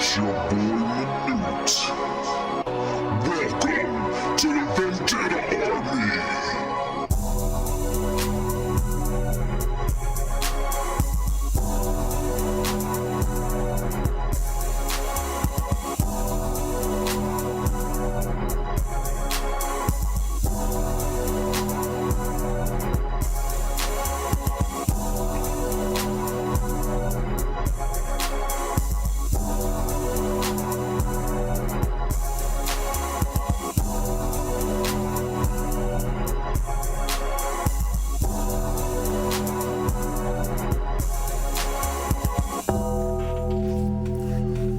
It's your boy Nute. Welcome to the Vendetta Army.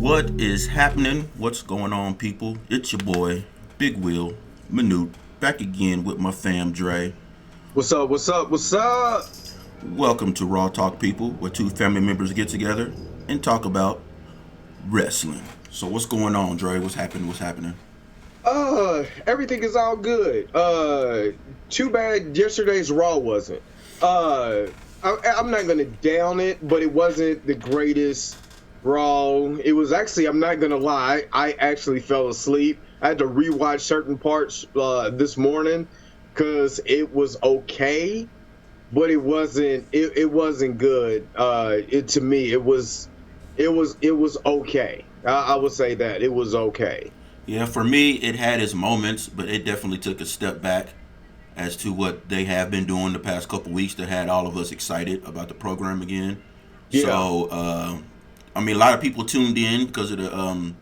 What is happening? What's going on, people? It's your boy, Big Will, Minute, back again with my fam, Dre. What's up? What's up? What's up? Welcome to Raw Talk, people, where two family members get together and talk about wrestling. So what's going on, Dre? What's happening? What's happening? Everything is all good. Too bad yesterday's Raw wasn't. I'm not gonna down it, but it wasn't the greatest Raw. It was actually, I'm not gonna lie, I actually fell asleep. I had to rewatch certain parts this morning because it was okay, but it wasn't. It wasn't good. To me, it was okay. I would say that it was okay. Yeah, for me, it had its moments, but it definitely took a step back as to what they have been doing the past couple weeks that had all of us excited about the program again. Yeah. So, I mean, a lot of people tuned in because of the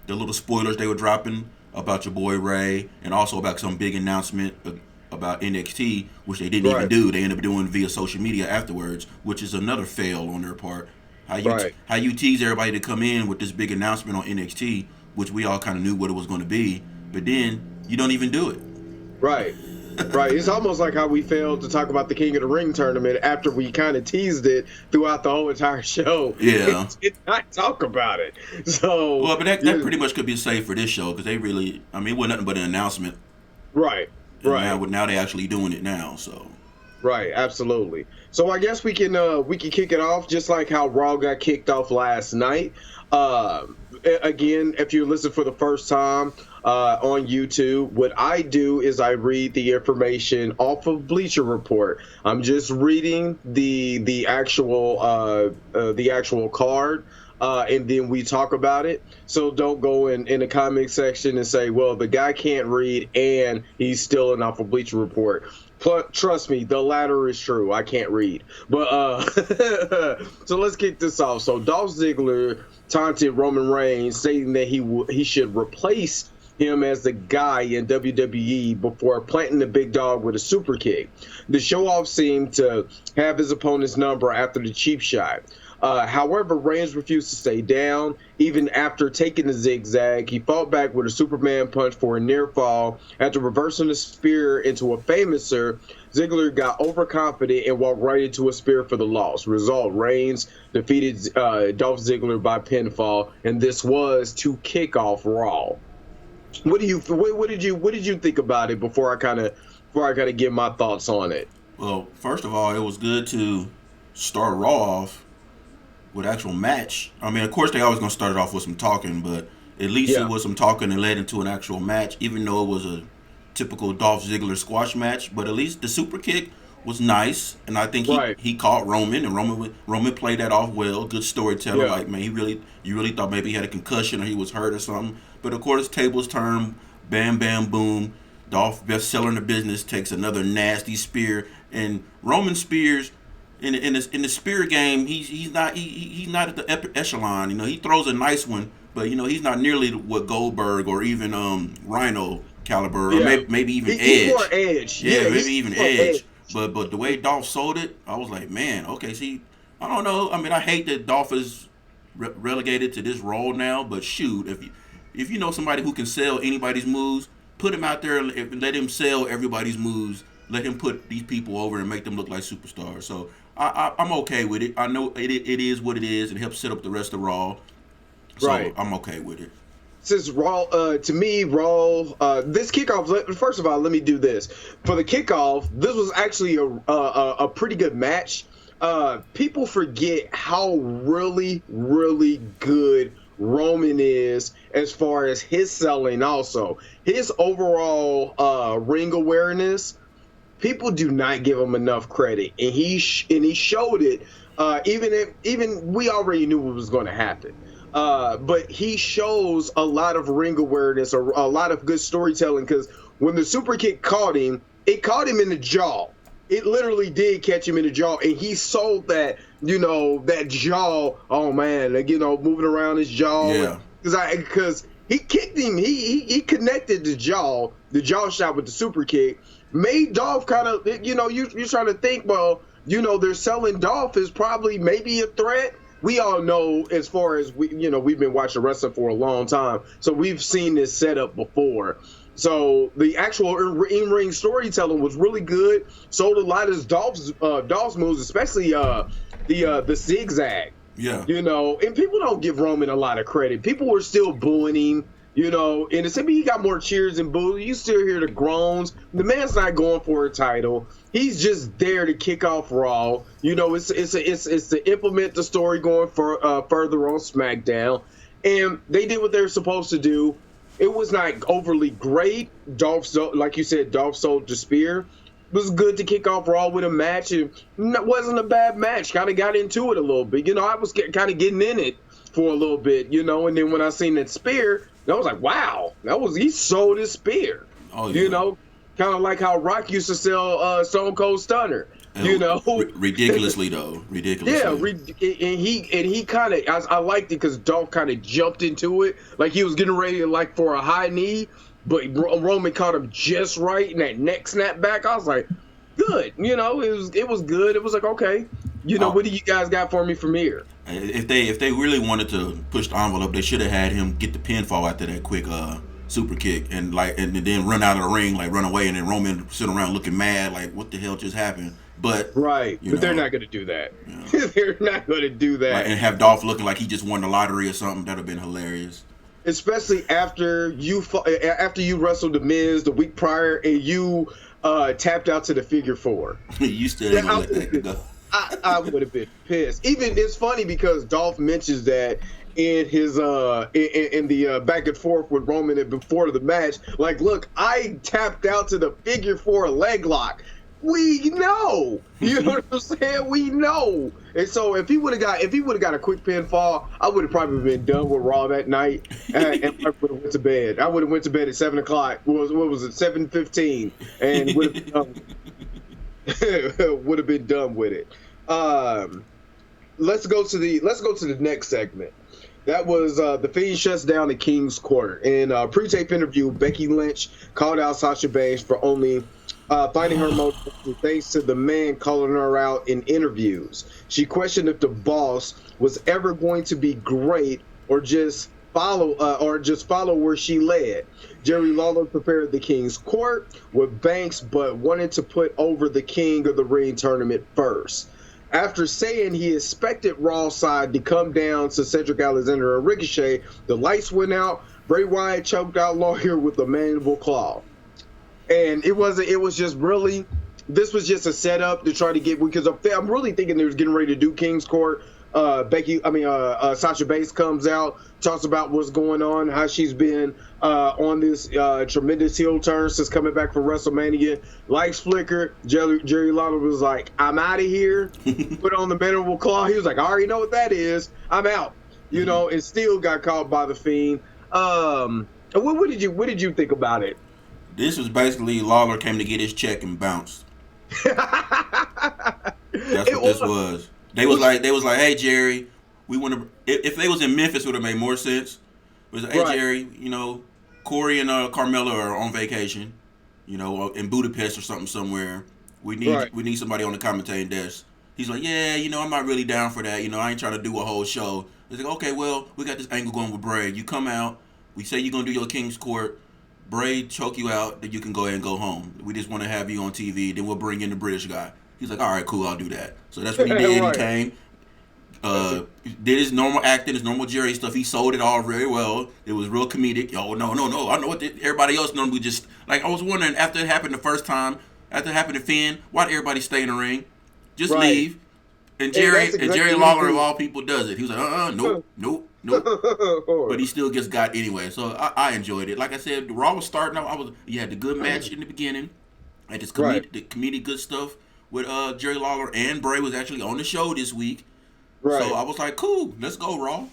little spoilers they were dropping about your boy Ray, and also about some big announcement about NXT, which they didn't even do. They ended up doing via social media afterwards, which is another fail on their part. How you tease everybody to come in with this big announcement on NXT, which we all kind of knew what it was going to be, but then you don't even do it. Right. Right. It's almost like how we failed to talk about the King of the Ring tournament after we kind of teased it throughout the whole entire show. Yeah. Did not talk about it. So. Well, but that pretty much could be safe for this show because they really, I mean, it wasn't nothing but an announcement. Right. And Right. Now they actually doing it now, so. Right, absolutely. So I guess we can kick it off just like how Raw got kicked off last night. Again, if you listen for the first time on YouTube, what I do is I read the information off of Bleacher Report. I'm just reading the actual card. And then we talk about it. So don't go in the comment section and say, well, the guy can't read and he's stealing off a Bleacher Report. Trust me, the latter is true. I can't read. But so let's kick this off. So Dolph Ziggler taunted Roman Reigns, saying that he should replace him as the guy in WWE before planting the big dog with a super kick. The show-off seemed to have his opponent's number after the cheap shot. However, Reigns refused to stay down. Even after taking the zigzag, he fought back with a Superman punch for a near fall. After reversing the spear into a famouser, Ziggler got overconfident and walked right into a spear for the loss. Result: Reigns defeated Dolph Ziggler by pinfall, and this was to kick off Raw. What did you think about it before I kind of give my thoughts on it? Well, first of all, it was good to start Raw off with actual match. I mean, of course, they always gonna start it off with some talking, but at least it was some talking and led into an actual match, even though it was a typical Dolph Ziggler squash match. But at least the super kick was nice, and I think he caught Roman, and Roman played that off well. Good storyteller, like, man, you really thought maybe he had a concussion or he was hurt or something. But of course, tables turn, bam, bam, boom. Dolph, best seller in the business, takes another nasty spear, and Roman spears. In the spear game, he's not at the echelon. You know, he throws a nice one, but you know he's not nearly what Goldberg or even Rhino caliber, or maybe even Edge. More Edge. Yeah, maybe even Edge. But the way Dolph sold it, I was like, man, okay. See, I don't know. I mean, I hate that Dolph is relegated to this role now. But shoot, if you know somebody who can sell anybody's moves, put him out there and let him sell everybody's moves. Let him put these people over and make them look like superstars. So I'm okay with it. I know it is what it is. It helps set up the rest of Raw. So I'm okay with it. Since Raw, to me, Raw, this kickoff, first of all, let me do this. For the kickoff, this was actually a pretty good match. People forget how really, really good Roman is as far as his selling. Also, his overall ring awareness. People do not give him enough credit, and he showed it. Even we already knew what was going to happen, but he shows a lot of ring awareness or a lot of good storytelling. Because when the super kick caught him, it caught him in the jaw. It literally did catch him in the jaw, and he sold that, that jaw. Oh man, like, moving around his jaw. Yeah. Because he kicked him, he connected the jaw shot with the super kick. Made Dolph kind of, you're trying to think, well, they're selling Dolph as probably maybe a threat. We all know, as far as we've been watching wrestling for a long time, so we've seen this setup before. So the actual in-ring storytelling was really good. Sold a lot of Dolph's moves, especially the zigzag. Yeah. And people don't give Roman a lot of credit. People were still booing him. And it's he got more cheers and boos. You still hear the groans. The man's not going for a title. He's just there to kick off Raw. It's to implement the story going for further on SmackDown, and they did what they're supposed to do. It was not overly great. Like you said, Dolph sold the spear. It was good to kick off Raw with a match. It wasn't a bad match. Kind of got into it a little bit. I was kind of getting in it for a little bit. And then when I seen that spear, I was like, wow, he sold his spear. Oh, yeah. Kind of like how Rock used to sell Stone Cold Stunner. Ridiculously though, ridiculously. Yeah, and he kind of, I liked it because Dolph kind of jumped into it, like he was getting ready for a high knee, but Roman caught him just right, and that neck snapped back. I was like, good. It was good. It was like, okay, what do you guys got for me from here? If they really wanted to push the envelope, they should have had him get the pinfall after that quick super kick and then run out of the ring, run away, and then Roman sitting around looking mad, like what the hell just happened? But right, but they're not going to do that. They're not going to do that. And have Dolph looking like he just won the lottery or something. That'd have been hilarious. Especially after you wrestled the Miz the week prior and you tapped out to the figure 4. You still ain't gonna let that go. I would have been pissed. Even it's funny because Dolph mentions that in his in the back and forth with Roman before the match. Like, look, I tapped out to the figure 4 leg lock. We know, you know what I'm saying? We know. And so if he would have got a quick pinfall, I would have probably been done with Raw that night, and I would have went to bed. I would have went to bed at 7:00. What was it? 7:15, and would have been done with it. Let's go to the next segment. That was The Fiend shuts down the King's Court. In a pre-tape interview, Becky Lynch called out Sasha Banks for only finding her motivation thanks to the man calling her out in interviews. She questioned if the boss was ever going to be great or just follow where she led. Jerry Lawler prepared the King's Court with Banks, but wanted to put over the King of the Ring tournament first. After saying he expected Raw's side to come down to Cedric Alexander and Ricochet, the lights went out. Bray Wyatt choked out Lawler with a mandible claw. And this was just a setup to try to get, because I'm really thinking they was getting ready to do King's Court. Sasha Banks comes out, talks about what's going on, how she's been on this tremendous heel turn since coming back from WrestleMania. Lights flicker. Jerry Lawler was like, I'm out of here. Put on the mandible claw. He was like, I already know what that is. I'm out. And still got caught by the Fiend. What did you think about it? This was basically Lawler came to get his check and bounced. That's what this was. They was like, hey Jerry, we want to. If they was in Memphis, it would have made more sense. It was like, hey right. Jerry, Corey and Carmella are on vacation, in Budapest or somewhere. We need somebody on the commentating desk. He's like, yeah, I'm not really down for that. I ain't trying to do a whole show. It's like, okay, well, we got this angle going with Bray. You come out. We say you're gonna do your King's Court. Bray choke you out, then you can go ahead and go home. We just want to have you on TV. Then we'll bring in the British guy. He's like, all right, cool, I'll do that. So that's what he did. Right. He came, did his normal acting, his normal Jerry stuff. He sold it all very well. It was real comedic. Oh, no. I know what everybody else normally just, I was wondering, after it happened the first time, after it happened to Finn, why did everybody stay in the ring? Just leave. And Jerry Lawler, of all people, does it. He was like, nope. Nope. But he still gets got anyway. So I enjoyed it. Like I said, Raw was starting out. You had the good match in the beginning. Had this comedic good stuff with Jerry Lawler, and Bray was actually on the show this week. Right. So I was like, cool, let's go, Raw.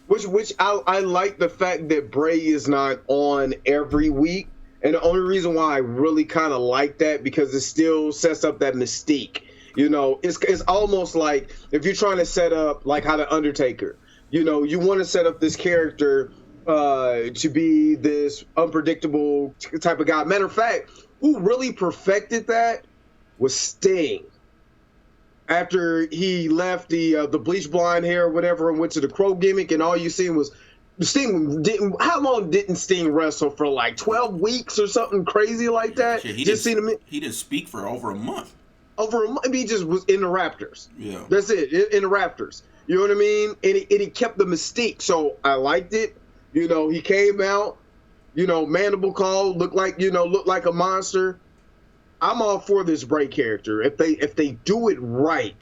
Which I like the fact that Bray is not on every week. And the only reason why I really kind of like that, because it still sets up that mystique. You know, it's almost like if you're trying to set up like how the Undertaker, you know, you want to set up this character to be this unpredictable type of guy. Matter of fact, who really perfected that was Sting. After he left the bleach blonde hair or whatever and went to the Crow gimmick, and all you seen was Sting didn't. How long didn't Sting wrestle for? Like 12 weeks or something crazy like that. Shit, he didn't speak for over a month. Over a month, he just was in the Raptors. Yeah, that's it. In the Raptors, you know what I mean. And he kept the mystique, so I liked it. You know, he came out. You know, mandible claw, looked like a monster. I'm all for this Bray character. If they do it right,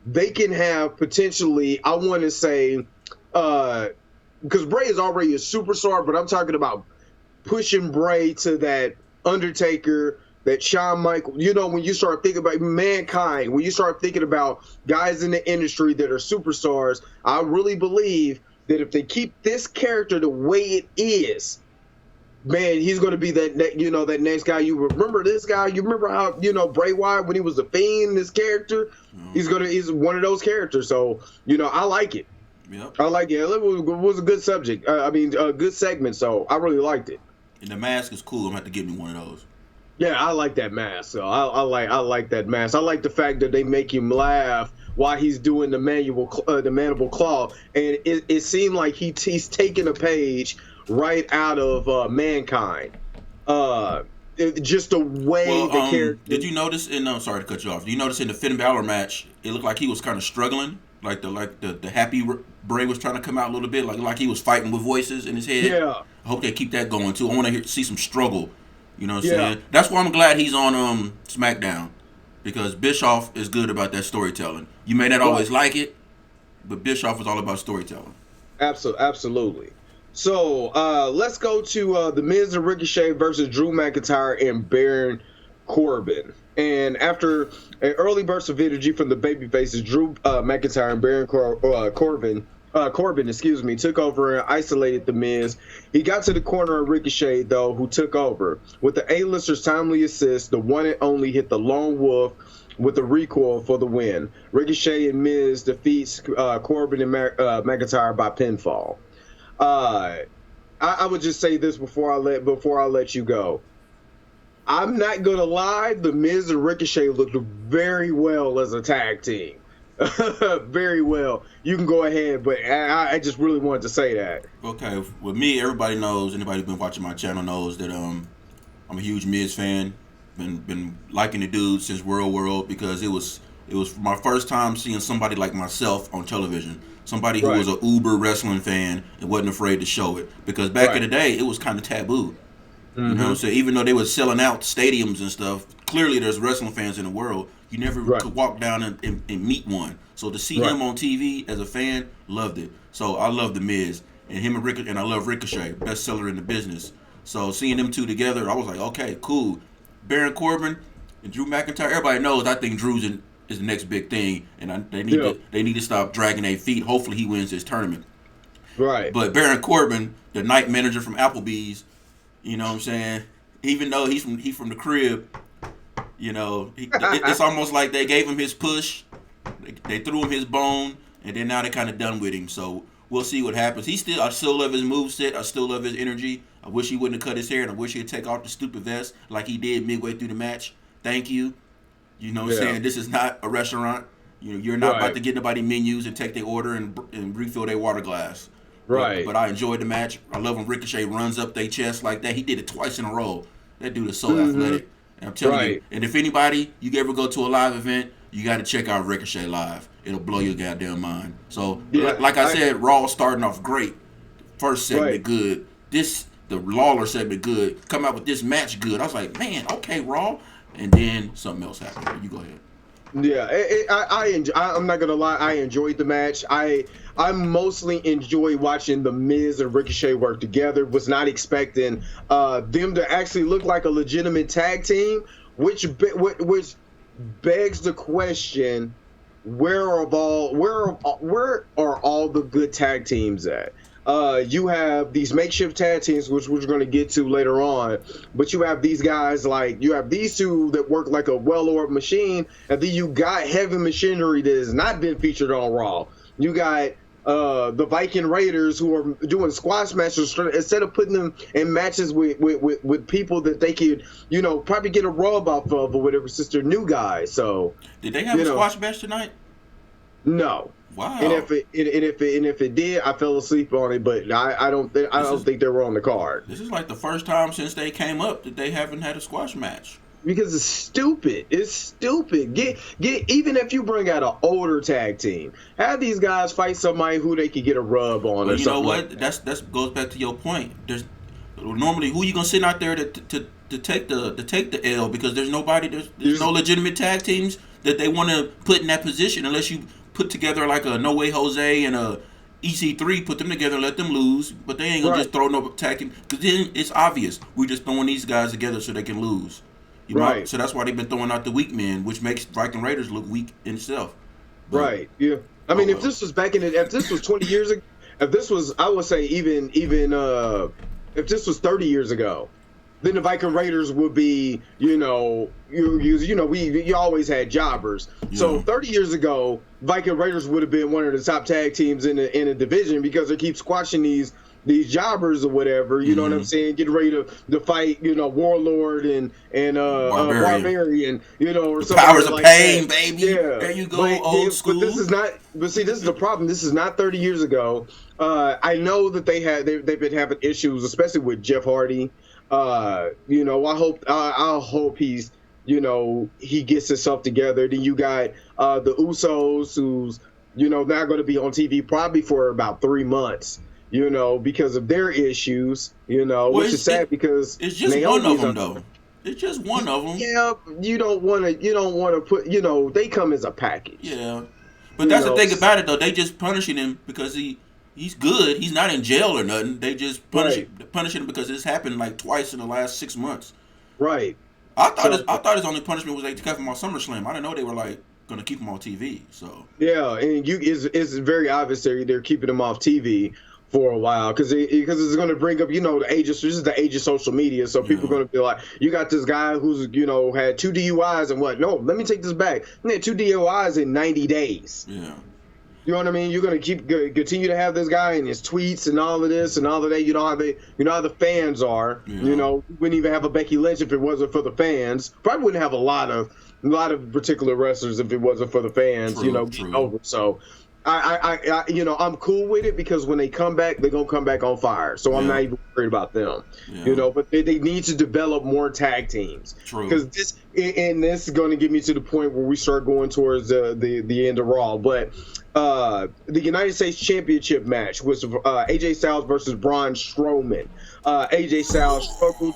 they can have potentially. I want to say. Because Bray is already a superstar, but I'm talking about pushing Bray to that Undertaker, that Shawn Michaels. You know, when you start thinking about Mankind, when you start thinking about guys in the industry that are superstars, I really believe that if they keep this character the way it is, man, he's going to be that next guy. You remember this guy? You remember how, Bray Wyatt, when he was a Fiend, this character? Mm. He's one of those characters. So, I like it. Yep. I like it. It was a good subject. A good segment. So I really liked it. And the mask is cool. I'm gonna have to get me one of those. Yeah, I like that mask. So I like that mask. I like the fact that they make him laugh while he's doing the mandible claw, and it seemed like he's taking a page right out of Mankind. Just the way the character. Did you notice sorry to cut you off. Did you notice in the Finn Balor match, it looked like he was kind of struggling? Like the happy Bray was trying to come out a little bit, like he was fighting with voices in his head. Yeah. I hope they keep that going too. I want to see some struggle. You know what I'm saying? That's why I'm glad he's on SmackDown, because Bischoff is good about that storytelling. You may not always like it, but Bischoff is all about storytelling. Absolutely. So let's go to The Miz and Ricochet versus Drew McIntyre and Baron Corbin. And after an early burst of energy from the babyfaces, Drew McIntyre and Baron Corbin, took over and isolated The Miz. He got to the corner of Ricochet, though, who took over. With the A-lister's timely assist, the one and only hit the Lone Wolf with a recoil for the win. Ricochet and Miz defeats Corbin and McIntyre by pinfall. I would just say this before I let you go. I'm not gonna lie, The Miz and Ricochet looked very well as a tag team. Very well. You can go ahead, but I just really wanted to say that. Okay, with me, everybody knows. Anybody who's been watching my channel knows that I'm a huge Miz fan. Been liking the dude since World because it was my first time seeing somebody like myself on television. Somebody who was an uber wrestling fan and wasn't afraid to show it. Because back in the day, it was kind of taboo. Mm-hmm. You know what I'm saying? Even though they were selling out stadiums and stuff, clearly there's wrestling fans in the world. You never could walk down and meet one. So to see him on TV as a fan, loved it. So I love The Miz. And him and I love Ricochet, bestseller in the business. So seeing them two together, I was like, okay, cool. Baron Corbin and Drew McIntyre, everybody knows I think Drew's is the next big thing. And they need to stop dragging their feet. Hopefully he wins this tournament. Right. But Baron Corbin, the night manager from Applebee's, you know what I'm saying? Even though he's from the crib, it's almost like they gave him his push, they threw him his bone, and then now they're kind of done with him. So we'll see what happens. I still love his moveset. I still love his energy. I wish he wouldn't have cut his hair, and I wish he'd take off the stupid vest like he did midway through the match. Thank you. You know what I'm saying? This is not a restaurant. You're not about to get nobody menus and take their order and refill their water glass. Right. But I enjoyed the match. I love when Ricochet runs up their chest like that. He did it twice in a row. That dude is so athletic. And I'm telling you, and if anybody, you ever go to a live event, you got to check out Ricochet live. It'll blow your goddamn mind. So, like I said, Raw starting off great. First segment good. The Lawler segment good. Come out with this match good. I was like, man, okay, Raw. And then something else happened. You go ahead. Yeah, I'm not gonna lie. I enjoyed the match. I mostly enjoy watching the Miz and Ricochet work together. Was not expecting them to actually look like a legitimate tag team, which begs the question: where are all the good tag teams at? You have these makeshift tag teams, which we're going to get to later on, but you have these guys like you have these two that work like a well-oiled machine, and then you got heavy machinery that has not been featured on Raw. You got the Viking Raiders who are doing squash matches instead of putting them in matches with people that they could, probably get a rub off of or whatever. Sister new guys. So did they have a squash match tonight? No. Wow. And if it did, I fell asleep on it. But I don't think they were on the card. This is like the first time since they came up that they haven't had a squash match. Because it's stupid. It's stupid. Get even if you bring out an older tag team, have these guys fight somebody who they could get a rub on. Well, or something. You know what? Like that's goes back to your point. There's normally who you gonna send out there to take the L, because there's nobody. There's no legitimate tag teams that they want to put in that position unless you put together like a No Way Jose and a EC3, put them together, let them lose, but they ain't gonna just throw no tag team, because then it's obvious we're just throwing these guys together so they can lose. So that's why they've been throwing out the weak men, which makes Viking Raiders look weak in itself. But, right. Yeah. I mean, if this was if this was 20 years ago, if this was, I would say even if this was 30 years ago, then the Viking Raiders would be, you always had jobbers. Yeah. So 30 years ago, Viking Raiders would have been one of the top tag teams in a division, because they keep squashing these jobbers or whatever. You know what I'm saying? Getting ready to fight, Warlord and Barbarian, or something Powers of like Pain, that. baby. Yeah. There you go, old school. But this is the problem. This is not 30 years ago. I know that they've been having issues, especially with Jeff Hardy. I hope he's, he gets himself together. Then you got the Usos, who's, not going to be on TV probably for about 3 months, because of their issues, which is sad because it's just one of them though. It's just one of them. Yeah, you don't want to put, they come as a package. Yeah, but that's the thing about it though. They just punishing him because he's good. He's not in jail or nothing. They just punishing him because it's happened like twice in the last 6 months. Right. I thought his only punishment was they kept him on SummerSlam. I didn't know they were like gonna keep him on TV. So yeah, and it's very obvious they're keeping him off TV for a while because it's going to bring up the age of, this is the age of social media, so people are going to be like, you got this guy who's had 2 DUIs and what? No, let me take this back. He had 2 DUIs in 90 days. Yeah. You know what I mean? You're going to continue to have this guy and his tweets and all of this and all of that. You know how the fans are. Yeah. We wouldn't even have a Becky Lynch if it wasn't for the fans. Probably wouldn't have a lot of particular wrestlers if it wasn't for the fans. True. Over. So I'm cool with it because when they come back, they're gonna come back on fire. So I'm not even worried about them. Yeah. But they need to develop more tag teams. True. Because this is going to get me to the point where we start going towards the end of Raw. But the United States Championship match was AJ Styles versus Braun Strowman. AJ Styles struggled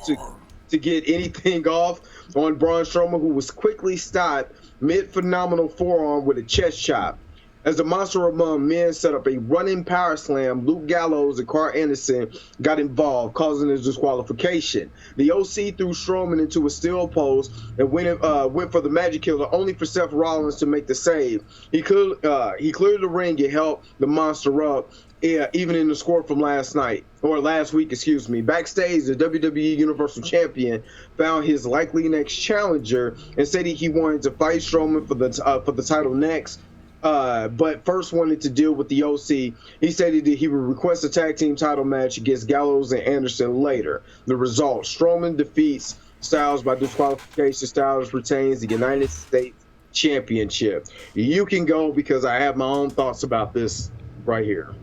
to get anything off on Braun Strowman, who was quickly stopped mid-phenomenal forearm with a chest chop. As the Monster Among Men set up a running power slam, Luke Gallows and Carl Anderson got involved, causing a disqualification. The OC threw Strowman into a steel post and went for the Magic Killer, only for Seth Rollins to make the save. He cleared the ring and helped the Monster up, even in the score from last week. Backstage, the WWE Universal Champion found his likely next challenger and said he wanted to fight Strowman for the title next. But first wanted to deal with the OC. He said he would request a tag team title match against Gallows and Anderson later. The result: Strowman defeats Styles by disqualification. Styles retains the United States Championship. You can go because I have my own thoughts about this right here.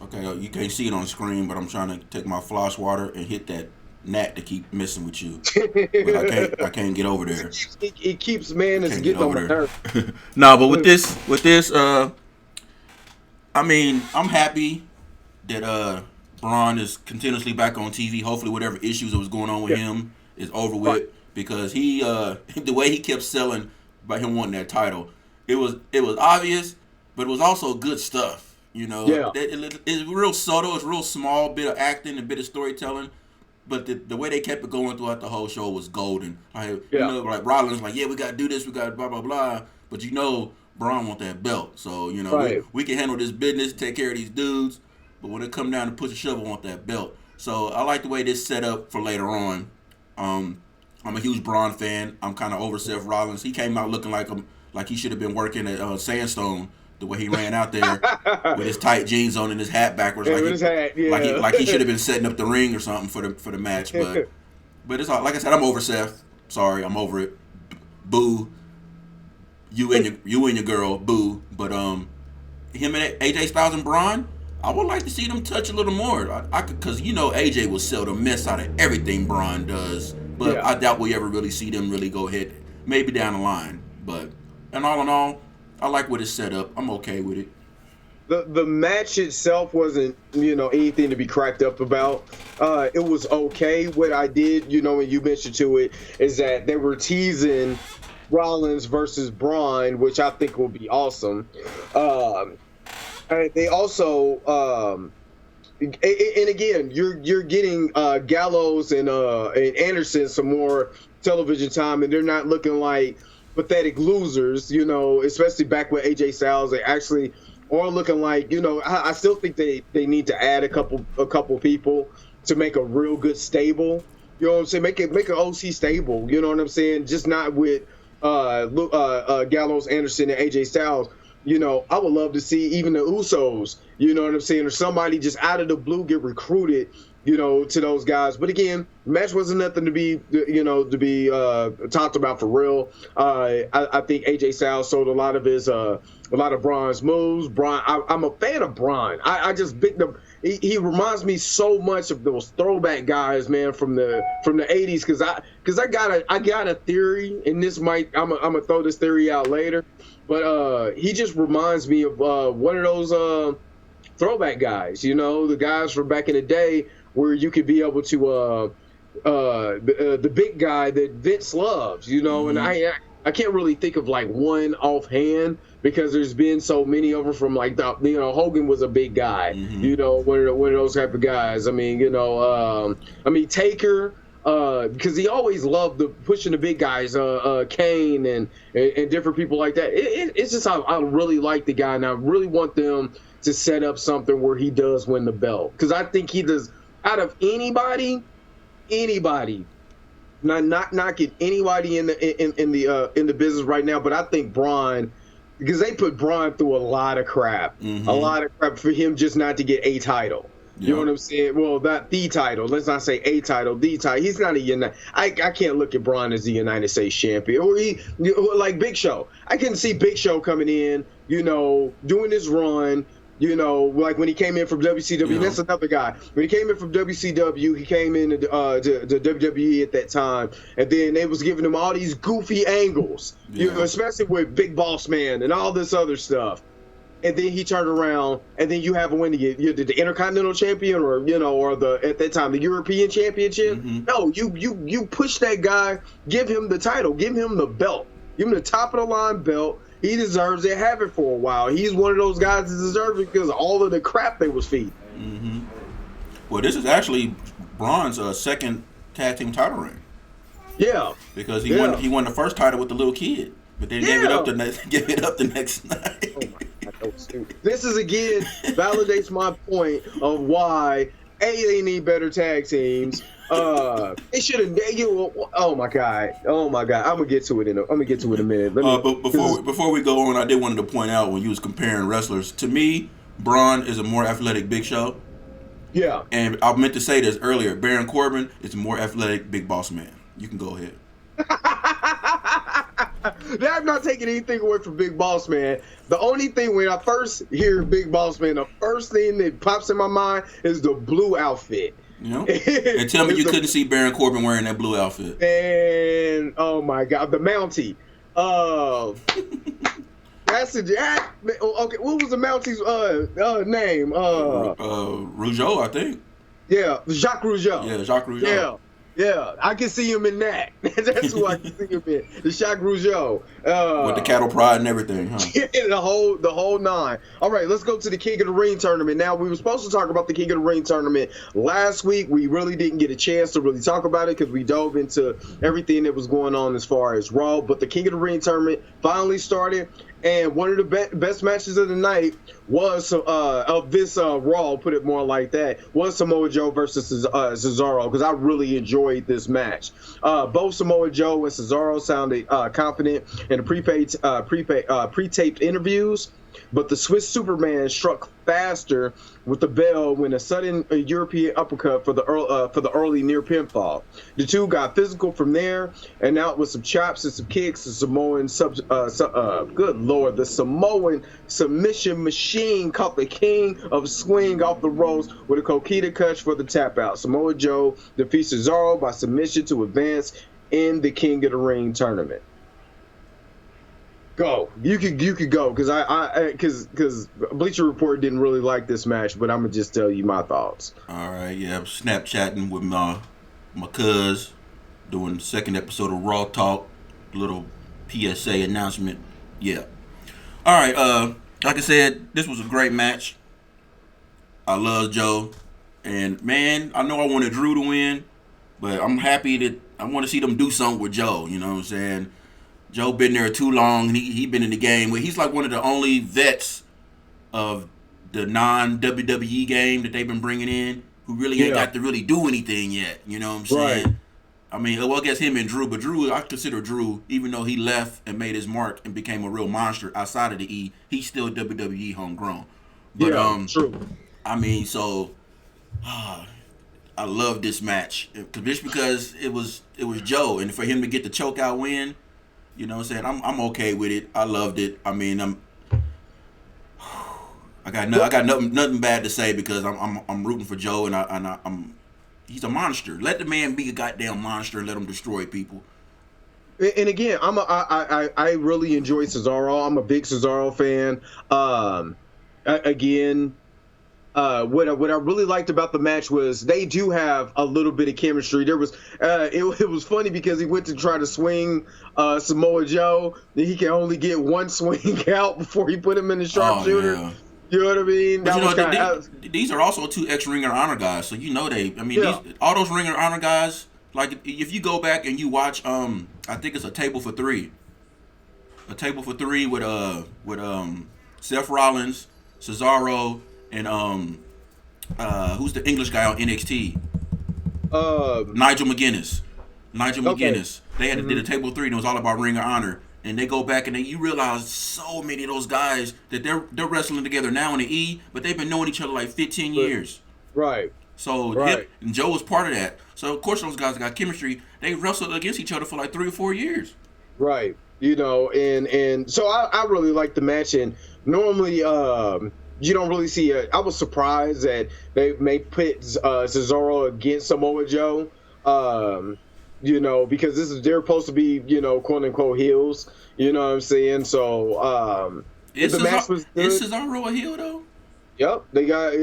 Okay, you can't see it on screen, but I'm trying to take my floss water and hit that gnat to keep messing with you. But I can't get over there. It keeps it's getting on my nerve. No, but with this, I mean, I'm happy that Braun is continuously back on TV. Hopefully, whatever issues that was going on with him is over with, because he the way he kept selling about him wanting that title. It was obvious, but it was also good stuff. You know, Yeah. It's real subtle. It's real small bit of acting, a bit of storytelling. But the way they kept it going throughout the whole show was golden. Like, you know, like Rollins, like, yeah, we got to do this, we got blah, blah, blah. But, you know, Braun want that belt. So, you know, we can handle this business, take care of these dudes. But when it come down to push a shovel, want that belt. So I like the way this set up for later on. I'm a huge Braun fan. I'm kind of over Seth Rollins. He came out looking like he should have been working at Sandstone. The way he ran out there with his tight jeans on and his hat backwards, like he should have been setting up the ring or something for the match. But it's all, like I said, I'm over Seth. Sorry, I'm over it. Boo. You and your girl, boo. But him and AJ Styles and Braun, I would like to see them touch a little more. I could, because you know AJ will sell the mess out of everything Braun does. But I doubt we ever really see them really go ahead. Maybe down the line. But and all in all, I like what it's set up. I'm okay with it. The match itself wasn't, you know, anything to be cracked up about. It was okay. What I did, you know, when you mentioned to it, is that they were teasing Rollins versus Braun, which I think will be awesome. And they also, and again, you're getting Gallows and Anderson some more television time, and they're not looking like pathetic losers, you know, especially back with AJ Styles. They actually are looking like, you know, I still think they need to add a couple people to make a real good stable. You know what I'm saying? Make an OC stable. You know what I'm saying? Just not with Gallows, Anderson, and AJ Styles. You know, I would love to see even the Usos. You know what I'm saying? Or somebody just out of the blue get recruited, you know, to those guys. But again, match wasn't nothing to be, you know, to be talked about for real. I think AJ Styles sold a lot of Braun's moves. Braun, I'm a fan of Braun. I just picked up. He reminds me so much of those throwback guys, man, from the 80s. Because I got a theory, and this might I'm gonna throw this theory out later, but he just reminds me of one of those throwback guys. You know, the guys from back in the day, where you could be able to the big guy that Vince loves, you know. And I can't really think of like one offhand, because there's been so many of them from like you know, Hogan was a big guy, you know, one of those type of guys. I mean, you know, Taker, because he always loved pushing the big guys, Kane and different people like that. It's just I really like the guy, and I really want them to set up something where he does win the belt, because I think he does. Out of anybody, not knocking anybody in the business right now, but I think Braun, because they put Braun through a lot of crap, for him just not to get a title. You know what I'm saying? Well, not the title. Let's not say a title. The title. He's not a I can't look at Braun as the United States champion, or like Big Show. I can see Big Show coming in, you know, doing his run. You know, like when he came in from WCW, that's another guy. When he came in from WCW, he came in to WWE at that time, and then they was giving him all these goofy angles, you know, especially with Big Boss Man and all this other stuff. And then he turned around, and then you have a win to get the Intercontinental Champion, or you know, or at that time the European Championship. No, you push that guy, give him the title, give him the belt, give him the top of the line belt. He deserves it. Have it for a while. He's one of those guys that deserves it because of all of the crap they was feeding. Well, this is actually Braun's second tag team title reign. Yeah, because he won the first title with the little kid, but then gave it up the next night. Oh my God, this is again validates my point of why they need better tag teams. They should have. Oh my god. I'm gonna get to it in a minute. But before we go on, I did wanted to point out, when you was comparing wrestlers, to me, Braun is a more athletic Big Show. Yeah. And I meant to say this earlier. Baron Corbin is a more athletic Big Boss Man. You can go ahead. I'm not taking anything away from Big Boss Man. The only thing, when I first hear Big Boss Man, the first thing that pops in my mind is the blue outfit. You know? And tell me you couldn't see Baron Corbin wearing that blue outfit. And oh my God, the Mountie. That's okay. What was the Mountie's name? Rougeau, I think. Yeah, Jacques Rougeau. Yeah, Jacques Rougeau. Yeah. Yeah, I can see him in that. That's who I can see him in. The Shaq Rougeau. With the cattle prod and everything, huh? The whole nine. All right, let's go to the King of the Ring tournament. Now, we were supposed to talk about the King of the Ring tournament last week. We really didn't get a chance to really talk about it because we dove into everything that was going on as far as Raw. But the King of the Ring tournament finally started. And one of the best matches of the night was of this Raw, put it more like that, was Samoa Joe versus Cesaro, because I really enjoyed this match. Both Samoa Joe and Cesaro sounded confident in the pre-taped interviews, but the Swiss Superman struck faster with the bell when a sudden European uppercut for the early near pinfall. The two got physical from there, and out with some chops and some kicks. The Samoan good lord, the Samoan submission machine caught the king of swing off the ropes with a Coquina clutch for the tap out. Samoa Joe defeats Cesaro by submission to advance in the King of the Ring tournament. Go. You could go because Bleacher Report didn't really like this match, but I'm gonna just tell you my thoughts. All right, yeah, I'm Snapchatting with my cuz doing the second episode of Raw Talk, little PSA announcement. Yeah. All right, like I said, this was a great match. I love Joe, and man, I know I wanted Drew to win, but I'm happy that I want to see them do something with Joe. You know what I'm saying? Joe been there too long, and he been in the game. He's like one of the only vets of the non-WWE game that they've been bringing in who really ain't got to really do anything yet. You know what I'm saying? Right. I mean, well, I guess him and Drew, but Drew, I consider Drew, even though he left and made his mark and became a real monster outside of the E, he's still WWE homegrown. But, true. I mean, so I love this match just because it was Joe, and for him to get the choke out win. You know what I'm saying? I'm okay with it. I loved it. I mean, I got nothing bad to say because I'm rooting for Joe, and he's a monster. Let the man be a goddamn monster and let him destroy people. And again, I really enjoy Cesaro. I'm a big Cesaro fan. What I really liked about the match was they do have a little bit of chemistry. There was it was funny because he went to try to swing Samoa Joe, and he can only get one swing out before he put him in the sharpshooter. Yeah. You know what I mean? These are also two ex-Ring of Honor guys, so you know all those Ring of Honor guys. Like if you go back and you watch, I think it's a table for three with Seth Rollins, Cesaro, and who's the English guy on NXT? Nigel McGuinness. McGuinness. They did a table 3 and it was all about Ring of Honor. And they go back and you realize so many of those guys that they're wrestling together now in the E, but they've been knowing each other like 15 years. Right. So and Joe was part of that. So of course those guys got chemistry. They wrestled against each other for like 3 or 4 years. Right. You know, and so I really like the match, and normally you don't really see it. I was surprised that they may pit Cesaro against Samoa Joe. You know, because they're supposed to be, you know, quote unquote heels. You know what I'm saying? So the match was good. Is Cesaro a heel though? Yep, they got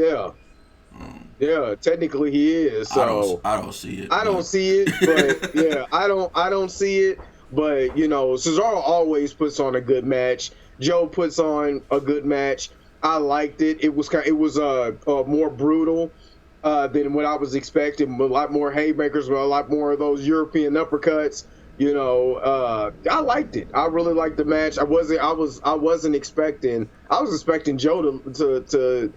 yeah. Technically he is. So I don't see it. I don't see it, but yeah, I don't see it. But you know, Cesaro always puts on a good match. Joe puts on a good match. I liked it. It was more brutal than what I was expecting. A lot more haymakers, but a lot more of those European uppercuts. You know, I liked it. I really liked the match. I wasn't expecting. I was expecting Joe to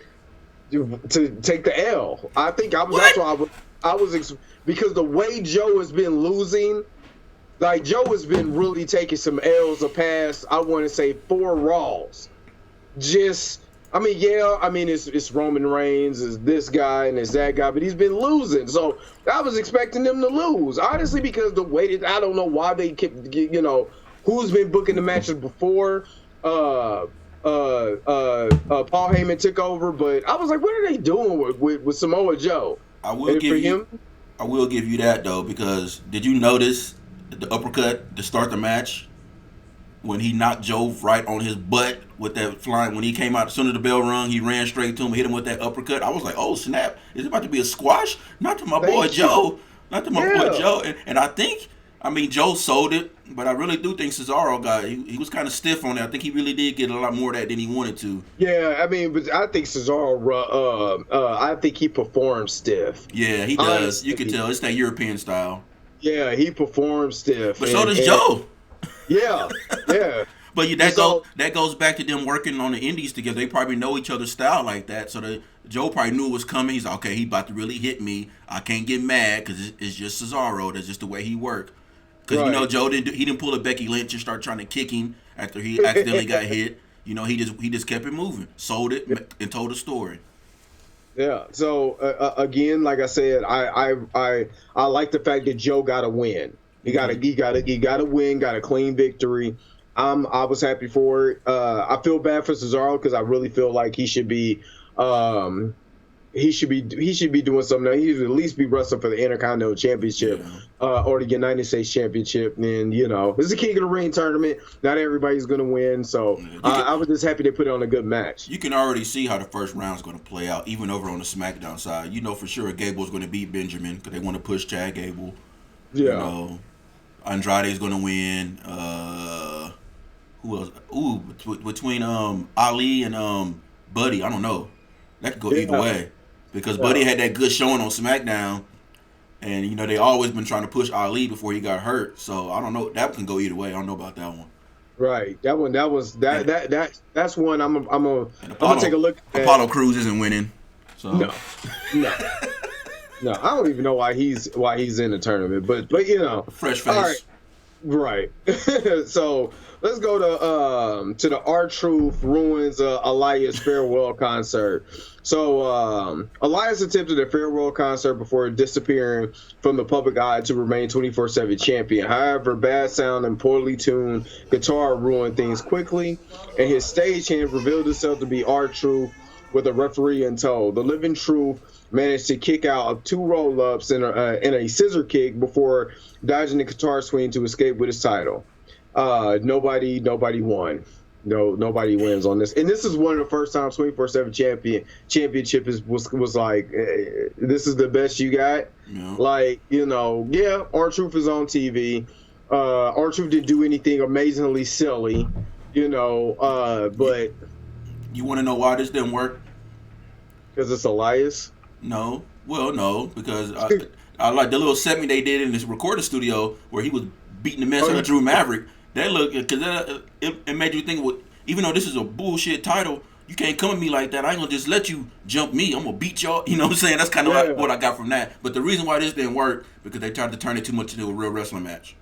take the L. I think that's why I was because the way Joe has been losing. Like, Joe has been really taking some L's the past, I want to say, 4 Raws. It's Roman Reigns, it's this guy, and it's that guy, but he's been losing. So I was expecting them to lose, honestly, because the way that I don't know why they kept, you know, who's been booking the matches before. Paul Heyman took over, but I was like, what are they doing with Samoa Joe? I will give you that, though, because did you notice the uppercut to start the match when he knocked Joe right on his butt with that flying? When he came out, as soon as the bell rung, he ran straight to him and hit him with that uppercut. I was like, oh snap, is it about to be a squash? Not to my boy Joe. Not to my boy Joe. And I think, I mean, Joe sold it, but I really do think Cesaro he was kind of stiff on it. I think he really did get a lot more of that than he wanted to. Yeah, I mean, but I think Cesaro, I think he performs stiff. Yeah, he does. You can tell it's that European style. Yeah, he performs stiff. But so does Joe. Yeah, yeah. But that goes back to them working on the indies together. They probably know each other's style like that. So Joe probably knew it was coming. He's like, okay, he about to really hit me. I can't get mad because it's just Cesaro. That's just the way he worked. Because Joe didn't pull a Becky Lynch and start trying to kick him after he accidentally got hit. He just kept it moving, sold it, and told a story. Yeah. So again, like I said, I like the fact that Joe got a win. He got a win, got a clean victory. I was happy for it. I feel bad for Cesaro because I really feel like he should be doing something. He should at least be wrestling for the Intercontinental Championship or the United States Championship. And it's a King of the Ring tournament. Not everybody's gonna win, so I was just happy they put on a good match. You can already see how the first round is going to play out, even over on the SmackDown side. For sure Gable's going to beat Benjamin because they want to push Chad Gable. Yeah. Andrade's going to win. Who else? Ooh, between Ali and Buddy, I don't know. That could go either way because Buddy had that good showing on SmackDown, and they always been trying to push Ali before he got hurt. So I don't know. That can go either way. I don't know about that one. Right. That's one I'm gonna take a look at. Apollo Crews isn't winning. So No. I don't even know why he's in the tournament, but fresh face. All right. So let's go to the R-Truth ruins Elias farewell concert. So Elias attempted a farewell concert before disappearing from the public eye to remain 24/7 champion. However, bad sound and poorly tuned guitar ruined things quickly, and his stagehand revealed himself to be R-Truth with a referee in tow. The Living Truth managed to kick out of 2 roll-ups and a scissor kick before dodging the guitar swing to escape with his title. Nobody won. Nobody wins on this. And this is one of the first times 24/7 championship was like, this is the best you got. Yeah. Like, R-Truth is on TV. R-Truth didn't do anything amazingly silly, but... You want to know why this didn't work? Because it's Elias? No. Well, no, because I like the little segment they did in this recording studio where he was beating the mess out of Drew Maverick. That looked, because it made you think, well, even though this is a bullshit title, you can't come at me like that. I ain't gonna just let you jump me. I'm gonna beat y'all. You know what I'm saying? That's kind of what I got from that. But the reason why this didn't work because they tried to turn it too much into a real wrestling match.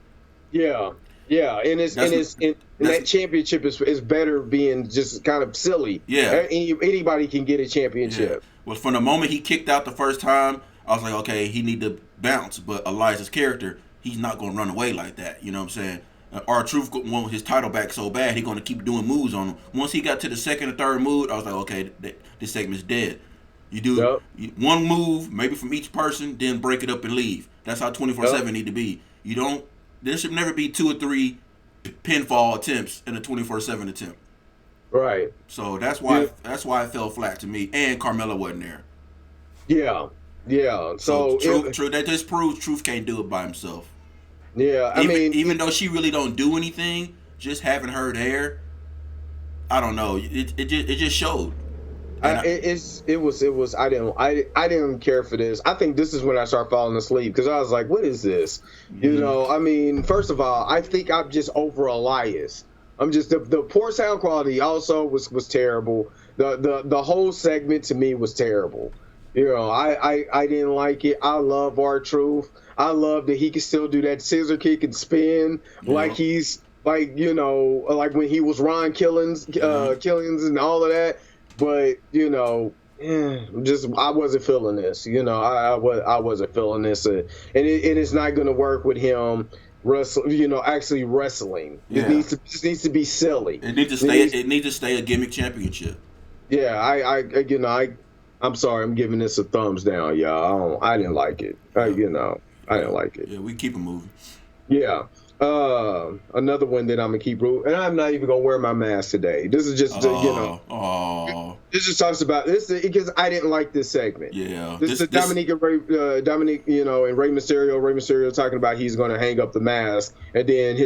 Yeah, and that championship is better being just kind of silly. Yeah, anybody can get a championship. Yeah. Well, from the moment he kicked out the first time, I was like, okay, he need to bounce. But Elias's character, he's not gonna run away like that. You know what I'm saying? R-Truth want his title back so bad, he's going to keep doing moves on him. Once he got to the second or third move, I was like, okay, this segment's dead. You do one move, maybe from each person, then break it up and leave. That's how 24/7 need to be. There should never be 2 or 3 pinfall attempts in a 24/7 attempt. Right. So that's why it fell flat to me. And Carmella wasn't there. Yeah. So Truth, that just proves Truth can't do it by himself. Yeah, even though she really don't do anything, just having her there, I don't know. It just showed. It was. I didn't care for this. I think this is when I started falling asleep because I was like, what is this? Mm-hmm. First of all, I think I'm just over Elias. I'm just the poor sound quality also was terrible. The whole segment to me was terrible. I didn't like it. I love R-Truth. I love that he can still do that scissor kick and spin like he's like when he was Ron Killings and all of that. But I wasn't feeling this. I wasn't feeling this, and it is not going to work with him. Actually wrestling. Yeah. It needs to be silly. It needs to stay a gimmick championship. Yeah, I'm sorry, I'm giving this a thumbs down, y'all. I didn't like it. I didn't like it. Yeah, we keep it moving. Yeah. Another one that I'm gonna keep rule, and I'm not even gonna wear my mask today. This is just this just talks about this because I didn't like this segment. Yeah, this is Dominique and Ray, Dominique, and Rey Mysterio. Rey Mysterio talking about he's gonna hang up the mask, and then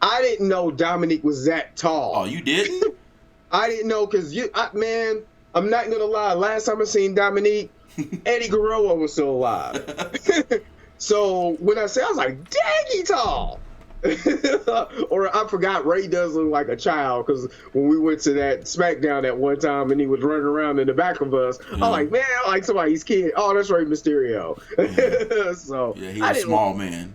I didn't know Dominique was that tall. Oh, you didn't? I didn't know because man, I'm not gonna lie. Last time I seen Dominique, Eddie Guerrero was still alive. So when I was like, dang, he tall. Or I forgot Ray does look like a child because when we went to that SmackDown at one time and he was running around in the back of us, I'm like, man, I like somebody's kid. Oh, that's Rey Mysterio. So yeah, he was a small man.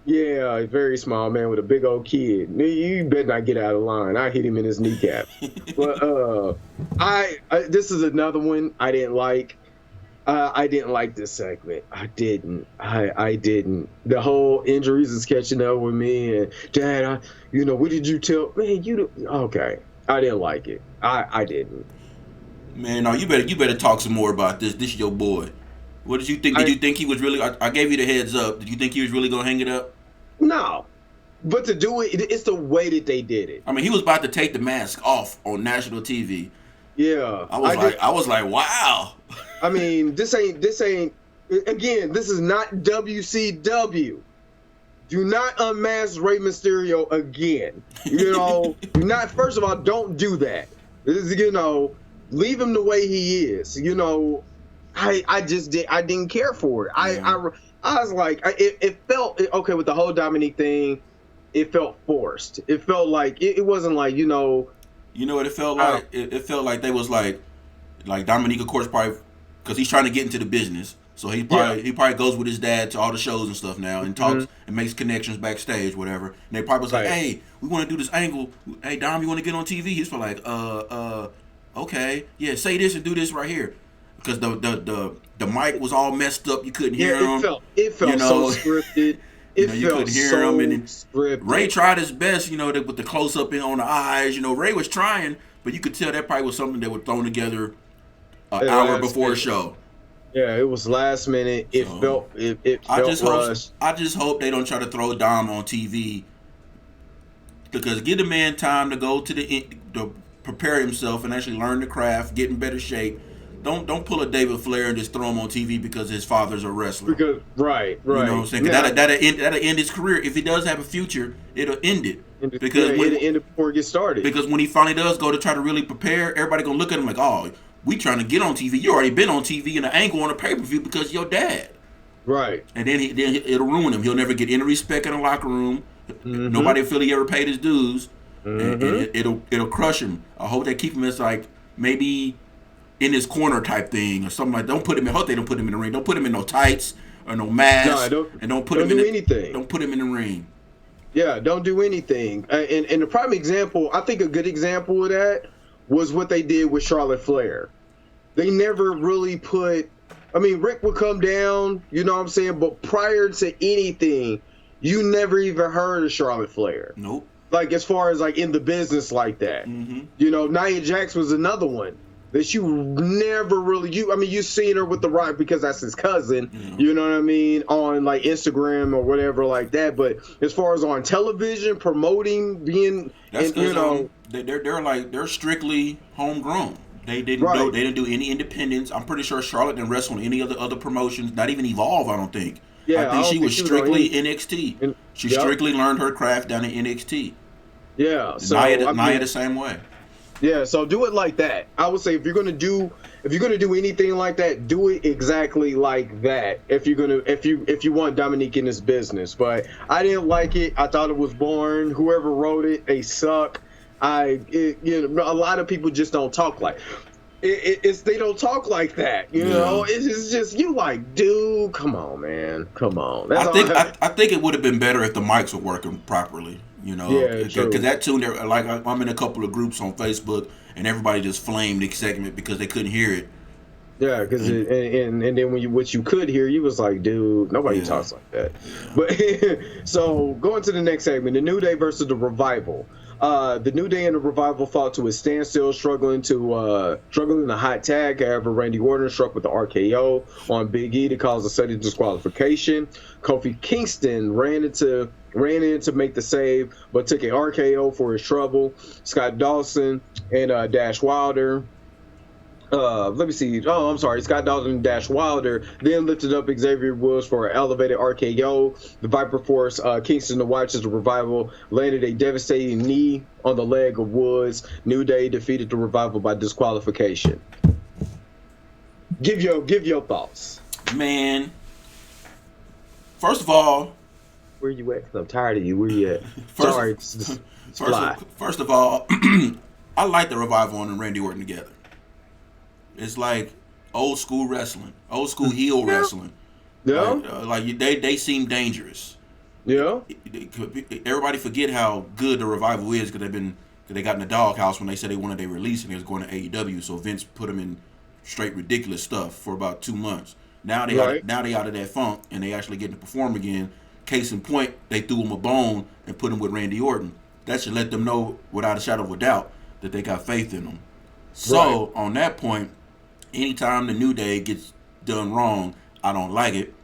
Yeah, a very small man with a big old kid. You better not get out of line. I hit him in his kneecap. But this is another one I didn't like. I didn't like this segment. I didn't. The whole injuries is catching up with me. And Dad, what did you tell? Man, okay. I didn't like it. I didn't. Man, no, you better talk some more about this. This is your boy. What did you think? Did you think he was really? I gave you the heads up. Did you think he was really gonna hang it up? No. But to do it's the way that they did it. I mean, he was about to take the mask off on national TV. Yeah. I was like, wow. I mean, this ain't again, this is not WCW. Do not unmask Rey Mysterio again. First of all, don't do that. This is, leave him the way he is. I didn't care for it. I was like, it felt okay with the whole Dominique thing. It felt forced. It felt like it wasn't like, You know what it felt like? It felt like they was like Dominique, of course, probably because he's trying to get into the business. So he probably goes with his dad to all the shows and stuff now and talks and makes connections backstage, whatever. And they probably was like, hey, we want to do this angle. Hey, Dom, you want to get on TV? He's like, okay, yeah, say this and do this right here. Because the mic was all messed up. You couldn't hear him. It felt so scripted. You couldn't hear him. And scripted. Ray tried his best, with the close up in on the eyes. Ray was trying, but you could tell that probably was something that was thrown together an hour before a show. Yeah, it was last minute. It felt rushed. I just hope they don't try to throw Dom on TV because give the man time to go to prepare himself and actually learn the craft, get in better shape. Don't pull a David Flair and just throw him on TV because his father's a wrestler. Because right. You know what I'm saying? That'll end his career. If he does have a future, it'll end it. Because it'll end it before it gets started. Because when he finally does go to try to really prepare, everybody gonna look at him like, oh, we trying to get on TV. You already been on TV in an angle on a pay-per-view because your dad. Right. And then it'll ruin him. He'll never get any respect in the locker room. Nobody feel he ever paid his dues. And it'll crush him. I hope they keep him as like maybe in his corner type thing or something like that. I hope they don't put him in the ring. Don't put him in no tights or no mask. Don't put him in anything. Don't put him in the ring. Yeah, don't do anything. And the prime example, I think a good example of that was what they did with Charlotte Flair. They never really Rick would come down, you know what I'm saying? But prior to anything, you never even heard of Charlotte Flair. Nope. Like, as far as, like, in the business like that. Nia Jax was another one that you never really, you seen her with The Rock because that's his cousin, you know what I mean, on, like, Instagram or whatever like that. But as far as on television, promoting, being, they're strictly homegrown. They didn't do any independents. I'm pretty sure Charlotte didn't wrestle on any other promotions, not even Evolve, I don't think. Yeah, I think she was strictly NXT. She strictly learned her craft down in NXT. Yeah, so Nia the same way. Yeah, so do it like that. I would say if you're gonna do anything like that, do it exactly like that. If you want Dominique in this business, but I didn't like it. I thought it was boring. Whoever wrote it, they suck. A lot of people just don't talk like. They don't talk like that, you know. It's just you like, dude, come on, man, come on. I think it would have been better if the mics were working properly. Because that tune, like I'm in a couple of groups on Facebook, and everybody just flamed the segment because they couldn't hear it. Yeah, because and then what you could hear, you was like, dude, nobody talks like that. Yeah. But so going to the next segment, the New Day versus the Revival. The New Day and the Revival fought to a standstill, struggling to hot tag. However, Randy Orton struck with the RKO on Big E to cause a sudden disqualification. Kofi Kingston ran in to make the save, but took an RKO for his trouble. Scott Dawson and Dash Wilder. Let me see. Oh, I'm sorry. Scott Dawson and Dash Wilder then lifted up Xavier Woods for an elevated RKO. The Viper forced Kingston to watch as the Revival landed a devastating knee on the leg of Woods. New Day defeated the Revival by disqualification. Give your thoughts. Man, first of all, Where you at? 'Cause I'm tired of you. Where you at? First of all, I like the Revival and Randy Orton together. It's like old school wrestling, old school heel wrestling. Yeah. Like they seem dangerous. Yeah. Everybody forget how good the Revival is because they got in the doghouse when they said they wanted their release and they was going to AEW. So Vince put them in straight ridiculous stuff for about 2 months. Now they out of that funk and they actually getting to perform again. Case in point, they threw him a bone and put him with Randy Orton. That should let them know without a shadow of a doubt that they got faith in him. So on that point, anytime the New Day gets done wrong, I don't like it.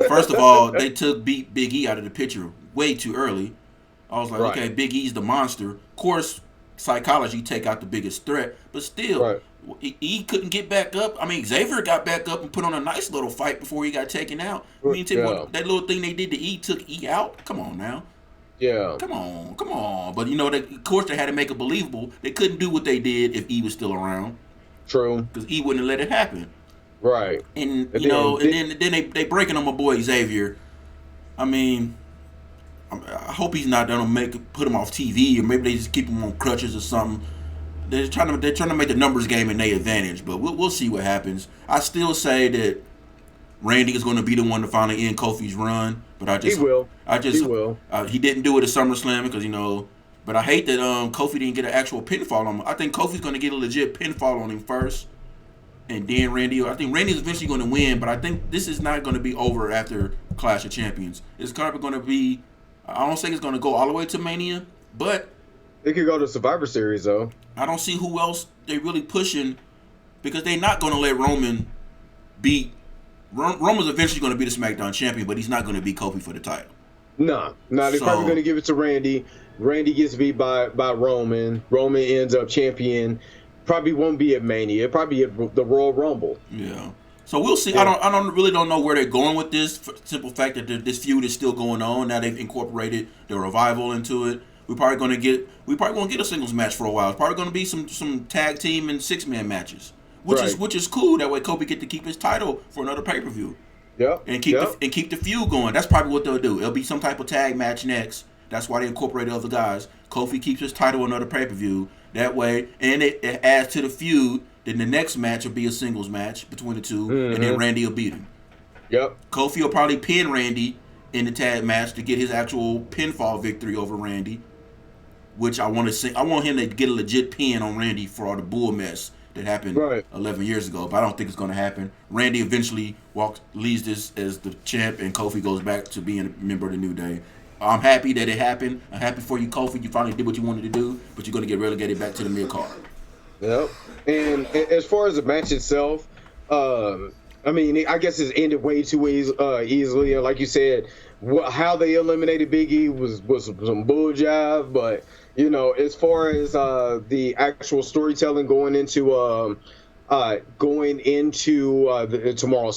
First of all, they took Big E out of the picture way too early. I was like, okay, Big E's the monster. Of course, psychology take out the biggest threat, but still, E couldn't get back up. I mean, Xavier got back up and put on a nice little fight before he got taken out. I mean, that little thing they did to E took E out. Come on now. Yeah. Come on. But, of course, they had to make it believable. They couldn't do what they did if E was still around. True. Because E wouldn't have let it happen. Right. And then they breaking on my boy Xavier. I mean, I hope he's not gonna put him off TV, or maybe they just keep him on crutches or something. They're trying to make the numbers game in their advantage, but we'll see what happens. I still say that Randy is going to be the one to finally end Kofi's run, but he will. He didn't do it at SummerSlam because but I hate that Kofi didn't get an actual pinfall on him. I think Kofi's going to get a legit pinfall on him first, and then Randy. I think Randy's eventually going to win, but I think this is not going to be over after Clash of Champions. It's probably going to be. I don't think it's going to go all the way to Mania, but it could go to Survivor Series though. I don't see who else they really pushing because they're not going to let Roman beat. Roman's eventually going to be the SmackDown champion, but he's not going to beat Kofi for the title. No, they're probably going to give it to Randy. Randy gets beat by Roman. Roman ends up champion. Probably won't be at Mania. It'll probably be at the Royal Rumble. Yeah. So we'll see. Yeah. I don't know where they're going with this. For the simple fact that this feud is still going on. Now they've incorporated the Revival into it. We're probably going to get a singles match for a while. It's probably going to be some tag team and 6-man matches, which is cool. That way Kofi get to keep his title for another pay-per-view. Yep. And keep the feud going. That's probably what they'll do. It'll be some type of tag match next. That's why they incorporated other guys. Kofi keeps his title another pay-per-view. That way, and it adds to the feud. Then the next match will be a singles match between the two, and then Randy will beat him. Yep. Kofi will probably pin Randy in the tag match to get his actual pinfall victory over Randy. Which I want him to get a legit pin on Randy for all the bull mess that happened 11 years ago, but I don't think it's going to happen. Randy eventually leaves this as the champ, and Kofi goes back to being a member of the New Day. I'm happy that it happened. I'm happy for you, Kofi. You finally did what you wanted to do, but you're going to get relegated back to the mid-card. Yep. And as far as the match itself, I mean, I guess it's ended way too easily. And like you said, how they eliminated Big E was some bull jive, but as far as the actual storytelling going into tomorrow's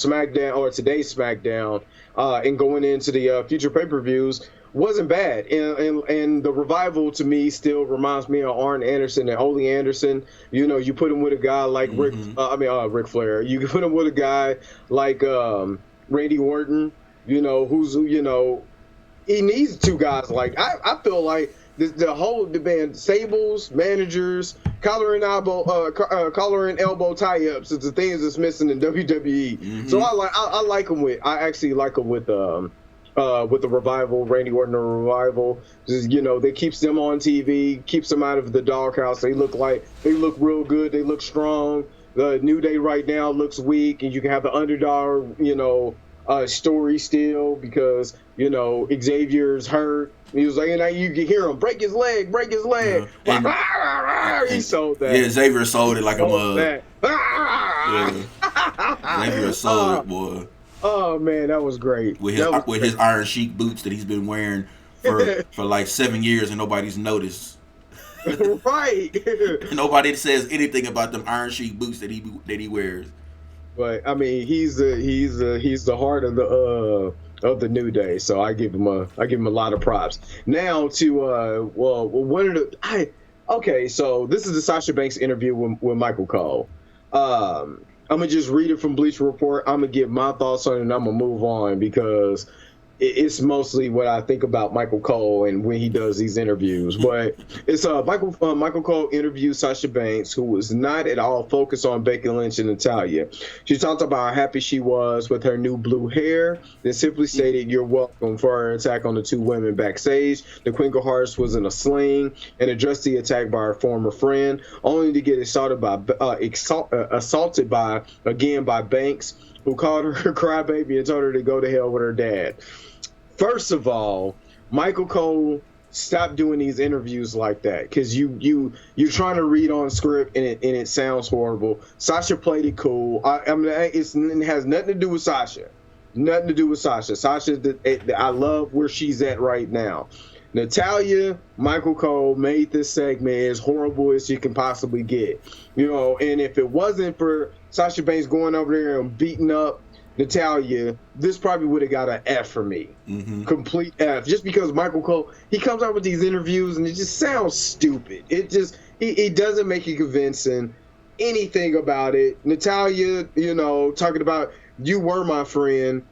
SmackDown or today's SmackDown, and going into the future pay-per-views wasn't bad. And the Revival to me still reminds me of Arn Anderson and Ole Anderson. You put him with a guy like Ric Flair. You can put him with a guy like Randy Orton. He needs two guys like I feel like. The whole band, stables, managers, collar and elbow tie-ups is the things that's missing in WWE. Mm-hmm. So I actually like them with the Revival, Randy Orton, the Revival. Just, they keeps them on TV, keeps them out of the doghouse. They look real good. They look strong. The New Day right now looks weak, and you can have the underdog, story still because Xavier's hurt. He was like, and you can hear him break his leg. Yeah. He sold that. Yeah, Xavier sold it like a mug. That. Yeah. Xavier sold it, boy. Oh man, that was great. With his Iron Sheik boots that he's been wearing for like 7 years and nobody's noticed. Right. Nobody says anything about them Iron Sheik boots that he wears. But I mean, he's the heart of the New Day, so I give him a lot of props. Now to so this is the Sasha Banks interview with Michael Cole. I'm gonna just read it from Bleacher Report. I'm gonna give my thoughts on it, and I'm gonna move on because it's mostly what I think about Michael Cole and when he does these interviews. But it's Michael Cole interviewed Sasha Banks, who was not at all focused on Becky Lynch and Natalya. She talked about how happy she was with her new blue hair, then simply stated, "You're welcome," for her attack on the two women backstage. The Queen of Hearts was in a sling and addressed the attack by her former friend, only to get assaulted by Banks, who called her a crybaby and told her to go to hell with her dad. First of all, Michael Cole, stop doing these interviews like that because you're trying to read on script and it sounds horrible. Sasha played it cool. I mean, it has nothing to do with Sasha. Nothing to do with Sasha. I love where she's at right now. Natalya, Michael Cole made this segment as horrible as you can possibly get. And if it wasn't for Sasha Banks going over there and beating up Natalya, this probably would have got an F for me. Mm-hmm. Complete F. Just because Michael Cole, he comes out with these interviews and it just sounds stupid. It just, he doesn't make you convincing anything about it. Natalya, talking about, "You were my friend."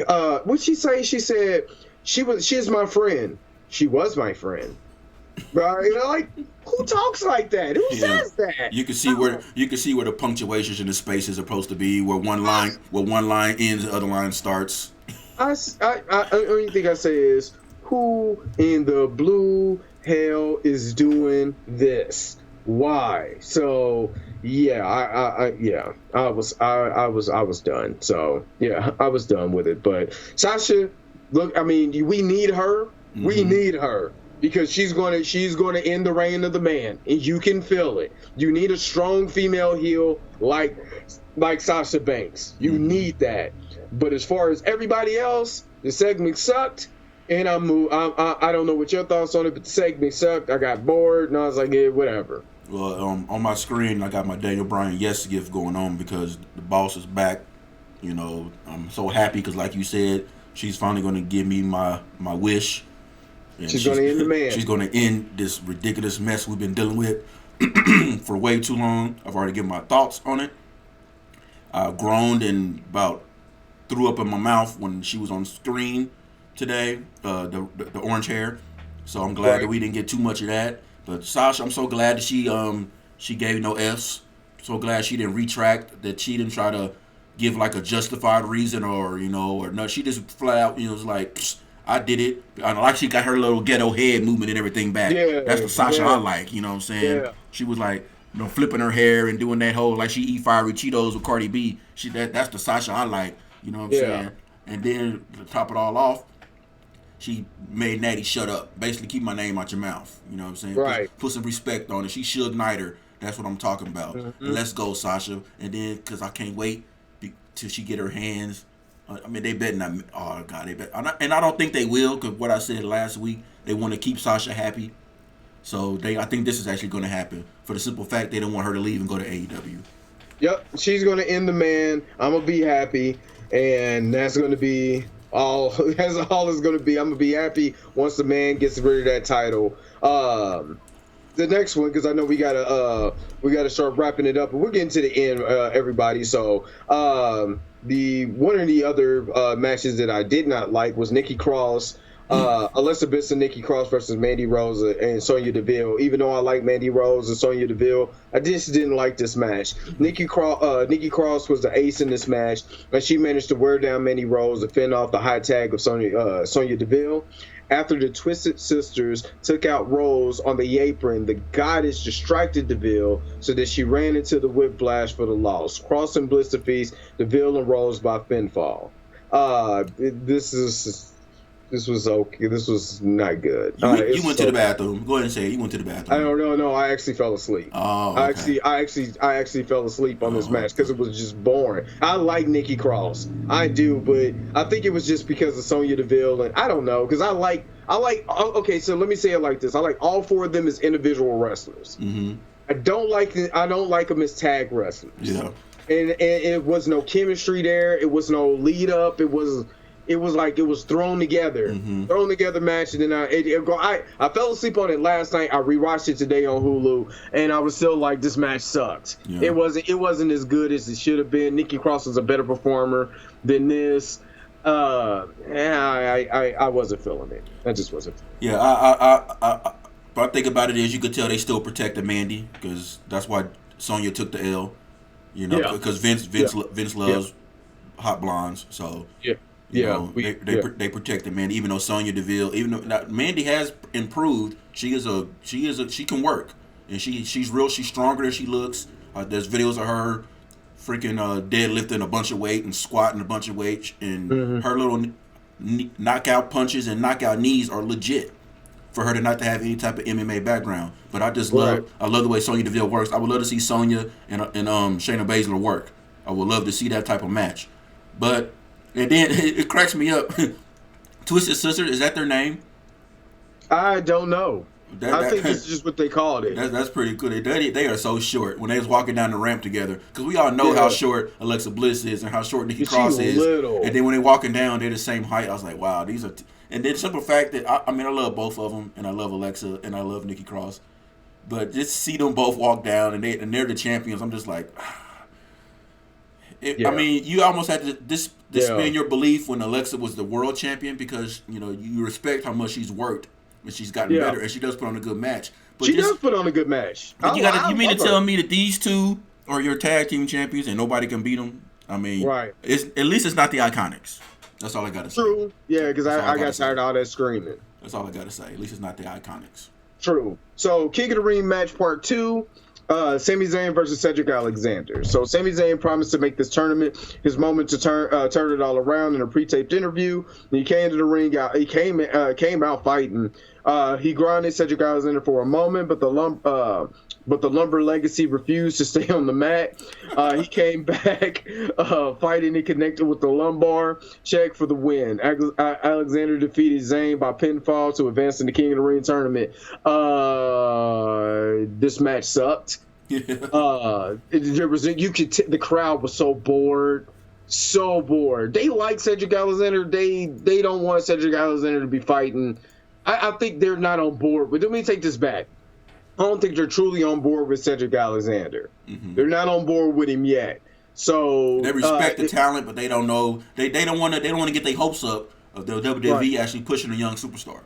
What'd she say? She said, she's my friend. She was my friend. Right? Who talks like that? Who says that? You can see where the punctuations and the spaces are supposed to be, where one line ends, the other line starts. Only thing I say is, who in the blue hell is doing this? Why? So I was done. So yeah, I was done with it. But Sasha, look, I mean, we need her. Mm-hmm. We need her. Because she's going to end the reign of the man, and you can feel it. You need a strong female heel like Sasha Banks. You need that. But as far as everybody else, the segment sucked, and I don't know what your thoughts on it, but the segment sucked. I got bored, and I was like, yeah, whatever. Well, on my screen, I got my Daniel Bryan yes gift going on because the boss is back. I'm so happy because, like you said, she's finally going to give me my wish. She's going to end the man. She's going to end this ridiculous mess we've been dealing with for way too long. I've already given my thoughts on it. I groaned and about threw up in my mouth when she was on screen today, the orange hair. So I'm glad that we didn't get too much of that. But Sasha, I'm so glad that she gave no Fs. So glad she didn't retract, that she didn't try to give like a justified reason or no. She just flat out, was like, psst, I did it. I like she got her little ghetto head movement and everything back. Yeah, that's the Sasha I like, you know what I'm saying? Yeah. She was like, flipping her hair and doing that whole, like she eat fiery Cheetos with Cardi B. That's the Sasha I like, you know what I'm saying? And then to top it all off, she made Natty shut up. Basically keep my name out your mouth, you know what I'm saying? Right. Put some respect on it. She Suge Knighter. That's what I'm talking about. Mm-hmm. And let's go, Sasha. And then, because I can't wait till she get her hands. I mean, they better not. Oh God, they better. And I don't think they will, because what I said last week, they want to keep Sasha happy. So I think this is actually going to happen for the simple fact they don't want her to leave and go to AEW. Yep, she's going to end the man. I'm gonna be happy, and that's going to be all. That's all it's going to be. I'm gonna be happy once the man gets rid of that title. The next one, because I know we gotta start wrapping it up, and we're getting to the end, everybody. So the one of the other matches that I did not like was Nikki Cross, Alexa Bliss and Nikki Cross versus Mandy Rose and Sonya Deville. Even though I like Mandy Rose and Sonya Deville, I just didn't like this match. Nikki Cross was the ace in this match, and she managed to wear down Mandy Rose to fend off the high tag of Sonya Deville. After the Twisted Sisters took out Rose on the apron, the goddess distracted Deville so that she ran into the whiplash for the loss. Cross and Bliss defeats Deville and Rose by pinfall. This was okay. This was not good. You went to the bathroom. Go ahead and say it. You went to the bathroom. I don't know. No, I actually fell asleep. Oh, okay. I actually fell asleep on this match because it was just boring. I like Nikki Cross, I do, but I think it was just because of Sonya Deville, and I don't know because I like. Okay, so let me say it like this: I like all four of them as individual wrestlers. Mm-hmm. I don't like them as tag wrestlers. Yeah. And it was no chemistry there. It was no lead up. It was like it was thrown together match, and then I fell asleep on it last night. I rewatched it today on Hulu, and I was still like, this match sucked. Yeah. It wasn't as good as it should have been. Nikki Cross was a better performer than this. I wasn't feeling it. I just wasn't. Yeah, I think about it is you could tell they still protected Mandy because that's why Sonya took the L. You know, because Vince loves hot blondes, so they protected Mandy. Even though Sonya Deville, Mandy has improved, she can work, and she's real. She's stronger than she looks. There's videos of her freaking deadlifting a bunch of weight and squatting a bunch of weight, and her little knockout punches and knockout knees are legit. For her to not to have any type of MMA background, but I just love the way Sonya Deville works. I would love to see Sonya and Shayna Baszler work. I would love to see that type of match. But and then it cracks me up. Twisted Sister, is that their name? I don't know. I think it's just what they called it. That's pretty cool. They are so short when they was walking down the ramp together, because we all know how short Alexa Bliss is and how short Nikki Cross is. Little. And then when they walking down, they're the same height. I was like, wow, these are. And then the simple fact that I love both of them, and I love Alexa, and I love Nikki Cross, but just see them both walk down, and they're the champions. I'm just like, I mean, you almost had to suspend your belief when Alexa was the world champion, because you respect how much she's worked and she's gotten better, and she does put on a good match. But she does put on a good match. You mean to tell me that these two are your tag team champions and nobody can beat them? I mean, at least it's not the Iconics. That's all I gotta say. True. Yeah, because I got tired of all that screaming. That's all I gotta say. At least it's not the Iconics. True. So, King of the Ring match part 2. Sami Zayn versus Cedric Alexander. So Sami Zayn promised to make this tournament his moment to turn it all around in a pre-taped interview. He came to the ring. He came out fighting. He grinded Cedric Alexander for a moment, but the Lumber Legacy refused to stay on the mat. He came back fighting and connected with the lumbar check for the win. Alexander defeated Zayn by pinfall to advance in the King of the Ring tournament. This match sucked. The crowd was so bored. So bored. They like Cedric Alexander. They don't want Cedric Alexander to be fighting. I think they're not on board. But let me take this back. I don't think they're truly on board with Cedric Alexander. Mm-hmm. They're not on board with him yet. So they respect the talent, but they don't know. They don't want to get their hopes up of the WWE actually pushing a young superstar.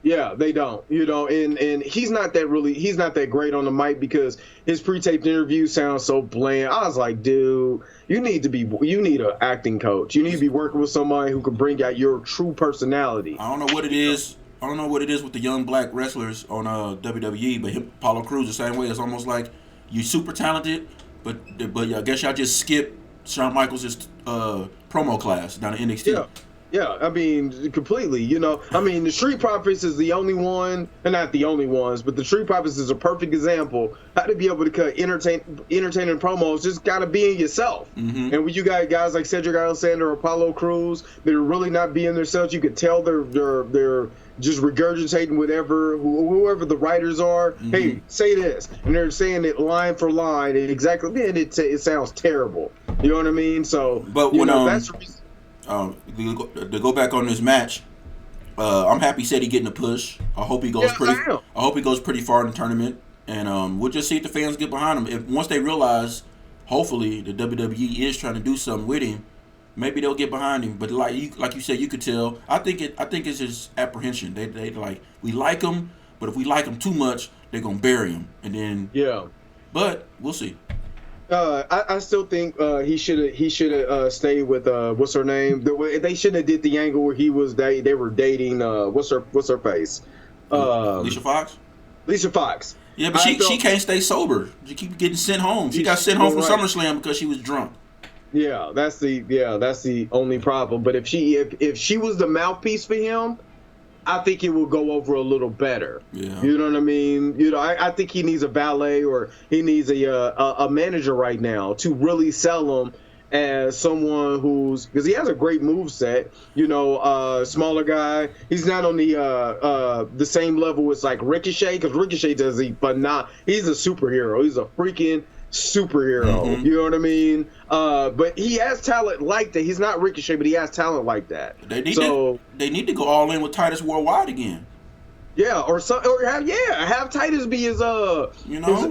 Yeah, they don't. And he's not that great on the mic, because his pre-taped interview sounds so bland. I was like, dude, you need an acting coach. You need to be working with somebody who can bring out your true personality. I don't know what it is. I don't know what it is with the young black wrestlers on WWE, but Apollo Crews the same way. It's almost like you super talented, but I guess y'all just skip Shawn Michaels' promo class down at NXT. Yeah, I mean, completely. I mean, the Street Profits is the only one, and not the only ones, but the Street Profits is a perfect example how to be able to cut entertaining promos. Just got to be in yourself. Mm-hmm. And when you got guys like Cedric Alexander or Apollo Crews, they're really not being themselves. You could tell they're just regurgitating whoever the writers are. Mm-hmm. Hey, say this, and they're saying it line for line, and exactly. Then it sounds terrible. You know what I mean? So, but that's the reason. To go back on this match, I'm happy Ceddy getting a push. I hope he goes pretty far in the tournament, and we'll just see if the fans get behind him. Once they realize, hopefully, the WWE is trying to do something with him, maybe they'll get behind him. But like you said, you could tell. I think it's just apprehension. They like, we like him, but if we like him too much, they're gonna bury him, and then But we'll see. I still think he should have stayed with what's her name? They shouldn't have did the angle where they were dating what's her face? Alicia Fox. Lisa Fox. Yeah, but she can't stay sober. She keep getting sent home. She got sent home from SummerSlam because she was drunk. That's the only problem. But if she was the mouthpiece for him, I think it will go over a little better. Yeah. You know what I mean? You know, I think he needs a valet or he needs a manager right now to really sell him as someone because he has a great move set. You know, smaller guy. He's not on the same level as like Ricochet, because Ricochet he's a superhero. He's a freaking superhero. Mm-hmm. You know what I mean? But he has talent like that. He's not Ricochet, but he has talent like that. They need to go all in with Titus Worldwide again. Yeah, have Titus be his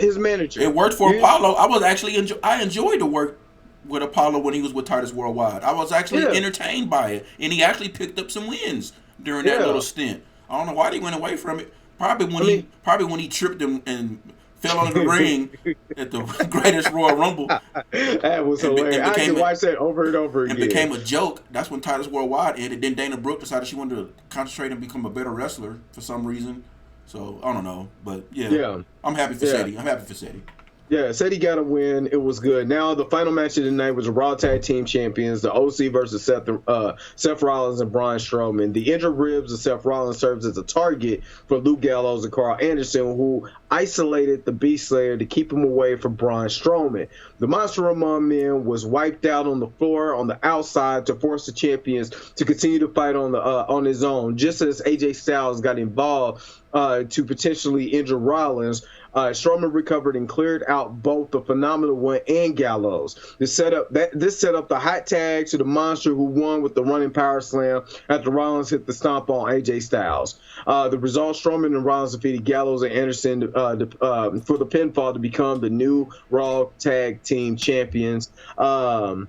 his manager. It worked for Apollo. I enjoyed the work with Apollo when he was with Titus Worldwide. I was actually entertained by it, and he actually picked up some wins during that little stint. I don't know why they went away from it. Probably when he tripped him and fell under the ring at the greatest Royal Rumble. That was hilarious. I can watch that over and over again. It became a joke. That's when Titus Worldwide ended. Then Dana Brooke decided she wanted to concentrate and become a better wrestler for some reason. So, I don't know. But, yeah. I'm happy for Sadie. I'm happy for Sadie. Yeah, said he got a win. It was good. Now, the final match of the night was the Raw Tag Team Champions, the OC versus Seth Rollins and Braun Strowman. The injured ribs of Seth Rollins serves as a target for Luke Gallows and Carl Anderson, who isolated the Beast Slayer to keep him away from Braun Strowman. The Monster Among Men was wiped out on the floor on the outside to force the champions to continue to fight on his own, just as AJ Styles got involved to potentially injure Rollins. Strowman recovered and cleared out both the Phenomenal One and Gallows. This set up the hot tag to the Monster, who won with the running power slam after Rollins hit the stomp on AJ Styles. The result: Strowman and Rollins defeated Gallows and Anderson for the pinfall to become the new Raw Tag Team Champions. I'm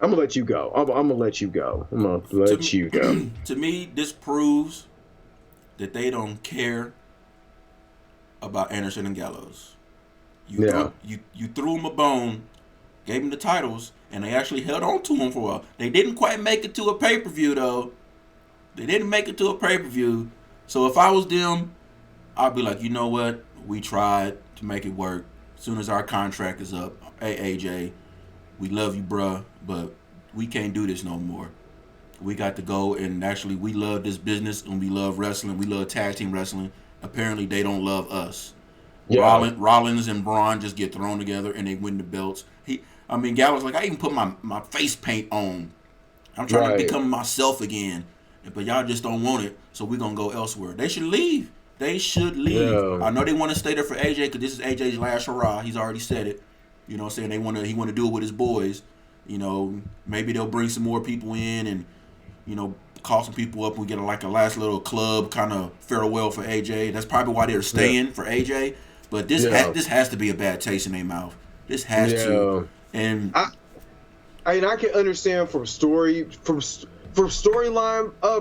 gonna let you go. I'm gonna let you go. To me, this proves that they don't care about Anderson and Gallows. You threw them a bone, gave them the titles, and they actually held on to them for a while. They didn't quite make it to a pay-per-view, though. They didn't make it to a pay-per-view. So if I was them, I'd be like, you know what? We tried to make it work. As soon as our contract is up, hey, AJ, we love you, bruh, but we can't do this no more. We got to go, and actually we love this business, and we love wrestling. We love tag team wrestling. Apparently they don't love us. Yeah. Rollins and Braun just get thrown together and they win the belts. Gallows like, I even put my face paint on. I'm trying to become myself again. But y'all just don't want it, so we're going to go elsewhere. They should leave. Yeah. I know they want to stay there for AJ because this is AJ's last hurrah. He's already said it. You know what I'm saying? He want to do it with his boys. You know, maybe they'll bring some more people in and, you know, call some people up. We get a last little club kind of farewell for AJ. That's probably why they're staying for AJ. But this has to be a bad taste in their mouth. This has to. And I can understand from storyline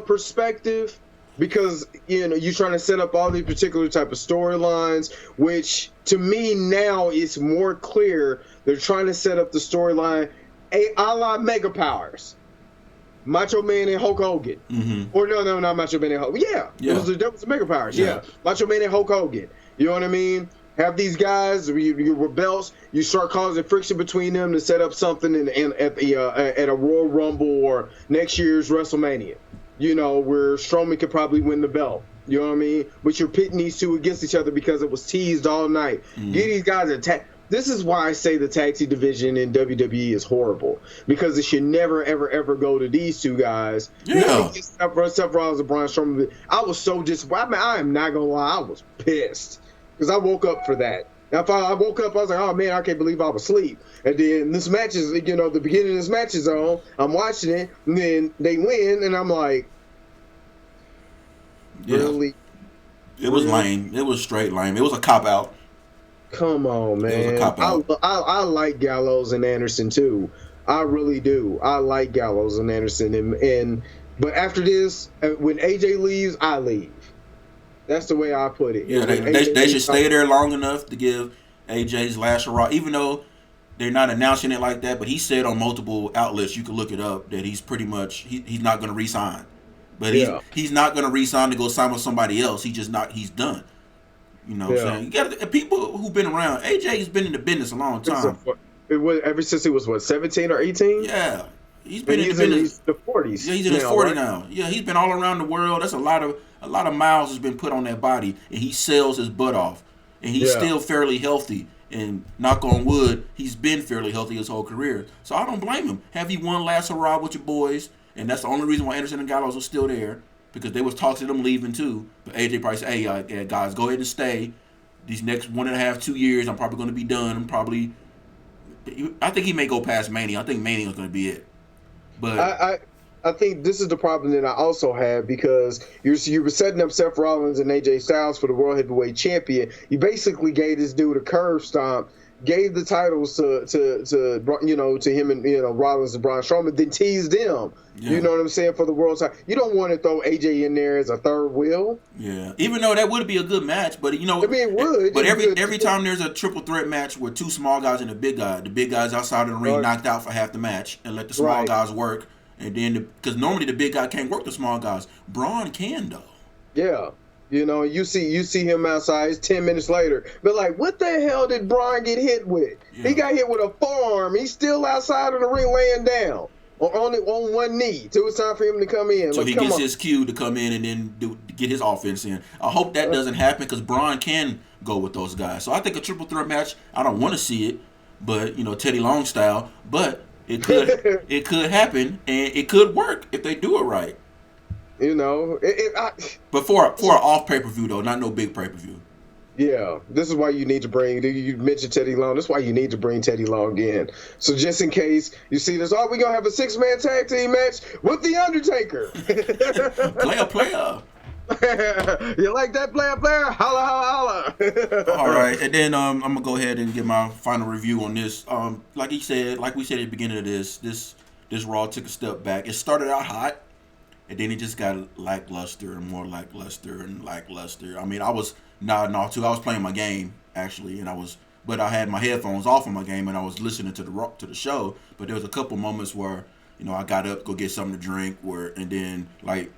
perspective, because you're trying to set up all these particular type of storylines, which to me now it's more clear they're trying to set up the storyline a la Mega Powers. Macho Man and Hulk Hogan. Mm-hmm. Or no, not Macho Man and Hulk. Yeah. That was the Mega Powers. Yeah. Macho Man and Hulk Hogan. You know what I mean? Have these guys, you rebels, you start causing friction between them to set up something at a Royal Rumble or next year's WrestleMania. You know, where Strowman could probably win the belt. You know what I mean? But you're pitting these two against each other because it was teased all night. Mm-hmm. Get these guys attacked. This is why I say the tag team division in WWE is horrible, because it should never, ever, ever go to these two guys. Yeah. Seth Rollins and Braun Strowman. I was so disappointed. I am not going to lie. I was pissed because I woke up for that. I woke up, I was like, oh, man, I can't believe I was asleep. And then this match is, the beginning of this match is on. I'm watching it, and then they win, and I'm like, really? It was lame. It was straight lame. It was a cop-out. Come on, man. It was a cop-out. I like Gallows and Anderson, too. I really do. I like Gallows and Anderson. But after this, when AJ leaves, I leave. That's the way I put it. Yeah, they should stay there long enough to give AJ's last hurrah, even though they're not announcing it like that. But he said on multiple outlets, you can look it up, that he's pretty much he's not going to re-sign. But he's not going to re-sign to go sign with somebody else. He's done. You know what I'm saying? You got people who've been around. AJ's been in the business a long time. It was ever since he was what 17 or 18. Yeah, he's And been he's in independent. the 40s. Yeah, he's in his now, 40 right? now. Yeah, he's been all around the world. That's a lot of miles has been put on that body, and he sells his butt off, and he's Yeah. still fairly healthy. And knock on wood, he's been fairly healthy his whole career. So I don't blame him. Have you one last hurrah with your boys? And that's the only reason why Anderson and Gallows are still there, because there was talks of them leaving too. But AJ probably said, "Hey, yeah, guys, go ahead and stay. These next 1.5, 2 years, I'm probably going to be done. I think he may go past Mania. I think Mania is going to be it. But I think this is the problem that I also have because you were setting up Seth Rollins and AJ Styles for the World Heavyweight Champion. You basically gave this dude a curve stomp, gave the titles to him and Rollins and Braun Strowman, then teased them. Yeah. You know what I'm saying, for the world title. You don't want to throw AJ in there as a third wheel. yeah, even though that would be a good match, but I mean, it would. But It's good. every time there's a triple threat match with two small guys and a big guy, the big guys outside of the ring Right. knocked out for half the match and let the small Right. guys work. And then because normally the big guy can't work the small guys, Braun can though. Yeah. You see him outside. It's 10 minutes later. But like, what the hell did Braun get hit with? Yeah. He got hit with a forearm. He's still outside of the ring laying down on one knee till it's time for him to come in. So Like, he come gets on. his cue to come in and then get his offense in. I hope that doesn't happen because Braun can go with those guys. So I think a triple threat match, I don't want to see it, but Teddy Long style. But it could happen and it could work if they do it right. But for an off pay-per-view though, not no big pay-per-view. Yeah, this is why you need to bring. You mentioned Teddy Long. That's why you need to bring Teddy Long in. So just in case you see this, we're gonna have a 6-man tag team match with the Undertaker. Player. You like that, player? Holla, holla, holla. All right, and then I'm gonna go ahead and get my final review on this. Like we said at the beginning of this Raw took a step back. It started out hot, and then it just got lackluster and more lackluster and lackluster. I mean, I was nodding off too. I was playing my game actually, but I had my headphones off on my game and I was listening to the show. But there was a couple moments where I got up, go get something to drink, and then like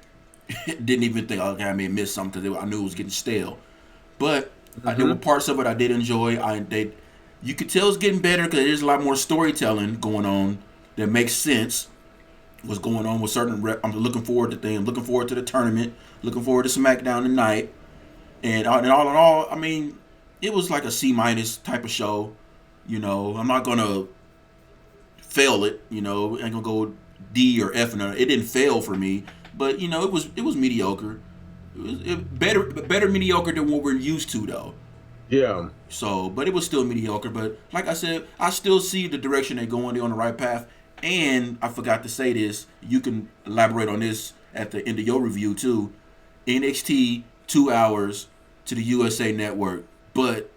didn't even think okay I may have missed something because I knew it was getting stale. But there were parts of it I did enjoy. You could tell it's getting better because there's a lot more storytelling going on that makes sense. What's going on with certain I'm looking forward to things. I'm looking forward to the tournament. Looking forward to SmackDown tonight. And all in all, I mean, it was like a C- type of show. I'm not gonna fail it. I ain't gonna go D or F. It didn't fail for me, but it was mediocre. It was better mediocre than what we're used to though. Yeah. So, but it was still mediocre. But like I said, I still see the direction they're going. They're on the right path. And I forgot to say this. You can elaborate on this at the end of your review too. NXT 2 hours to the USA Network, but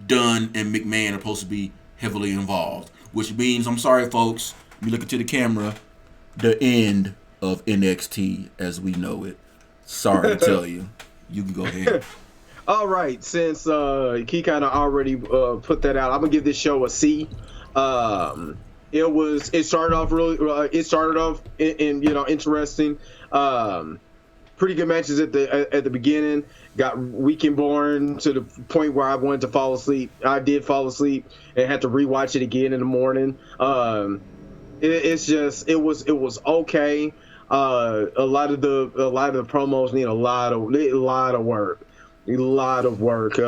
Dunn and McMahon are supposed to be heavily involved, which means I'm sorry, folks. You look into the camera. The end of NXT as we know it. Sorry to tell you. You can go ahead. All right, since he kind of already put that out, I'm gonna give this show a C. It started off really. It started off in interesting. Pretty good matches at the beginning. Got weekend born to the point where I wanted to fall asleep. I did fall asleep and had to rewatch it again in the morning. It was okay. A lot of the promos need a lot of work.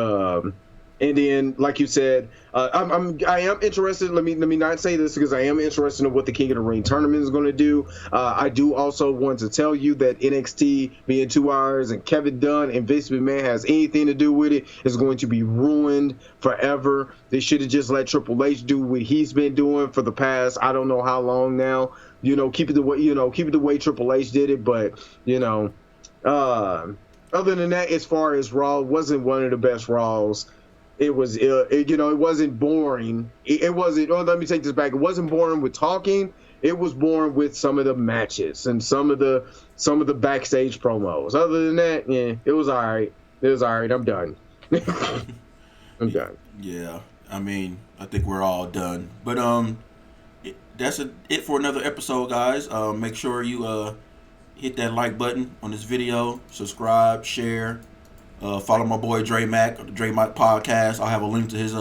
And then, like you said, I am interested. Let me not say this because I am interested in what the King of the Ring tournament is going to do. I do also want to tell you that NXT being 2 hours and Kevin Dunn and Vince McMahon has anything to do with it is going to be ruined forever. They should have just let Triple H do what he's been doing for the past I don't know how long now. Keep it the way Triple H did it. But other than that, as far as Raw, wasn't one of the best Raws. It was, it wasn't boring. It wasn't. Oh, let me take this back. It wasn't boring with talking. It was boring with some of the matches and some of the backstage promos. Other than that, yeah, it was all right. I'm done. I'm done. Yeah, I mean, I think we're all done. But that's it for another episode, guys. Make sure you hit that like button on this video, subscribe, share. Follow my boy Dre Mac, the Dre Mac Podcast. I'll have a link to his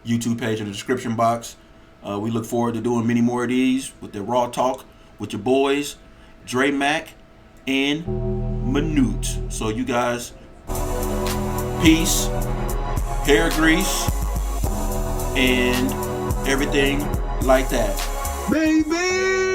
YouTube page in the description box. We look forward to doing many more of these with the Raw Talk with your boys, Dre Mac and Minute. So you guys, peace, hair grease, and everything like that. Baby!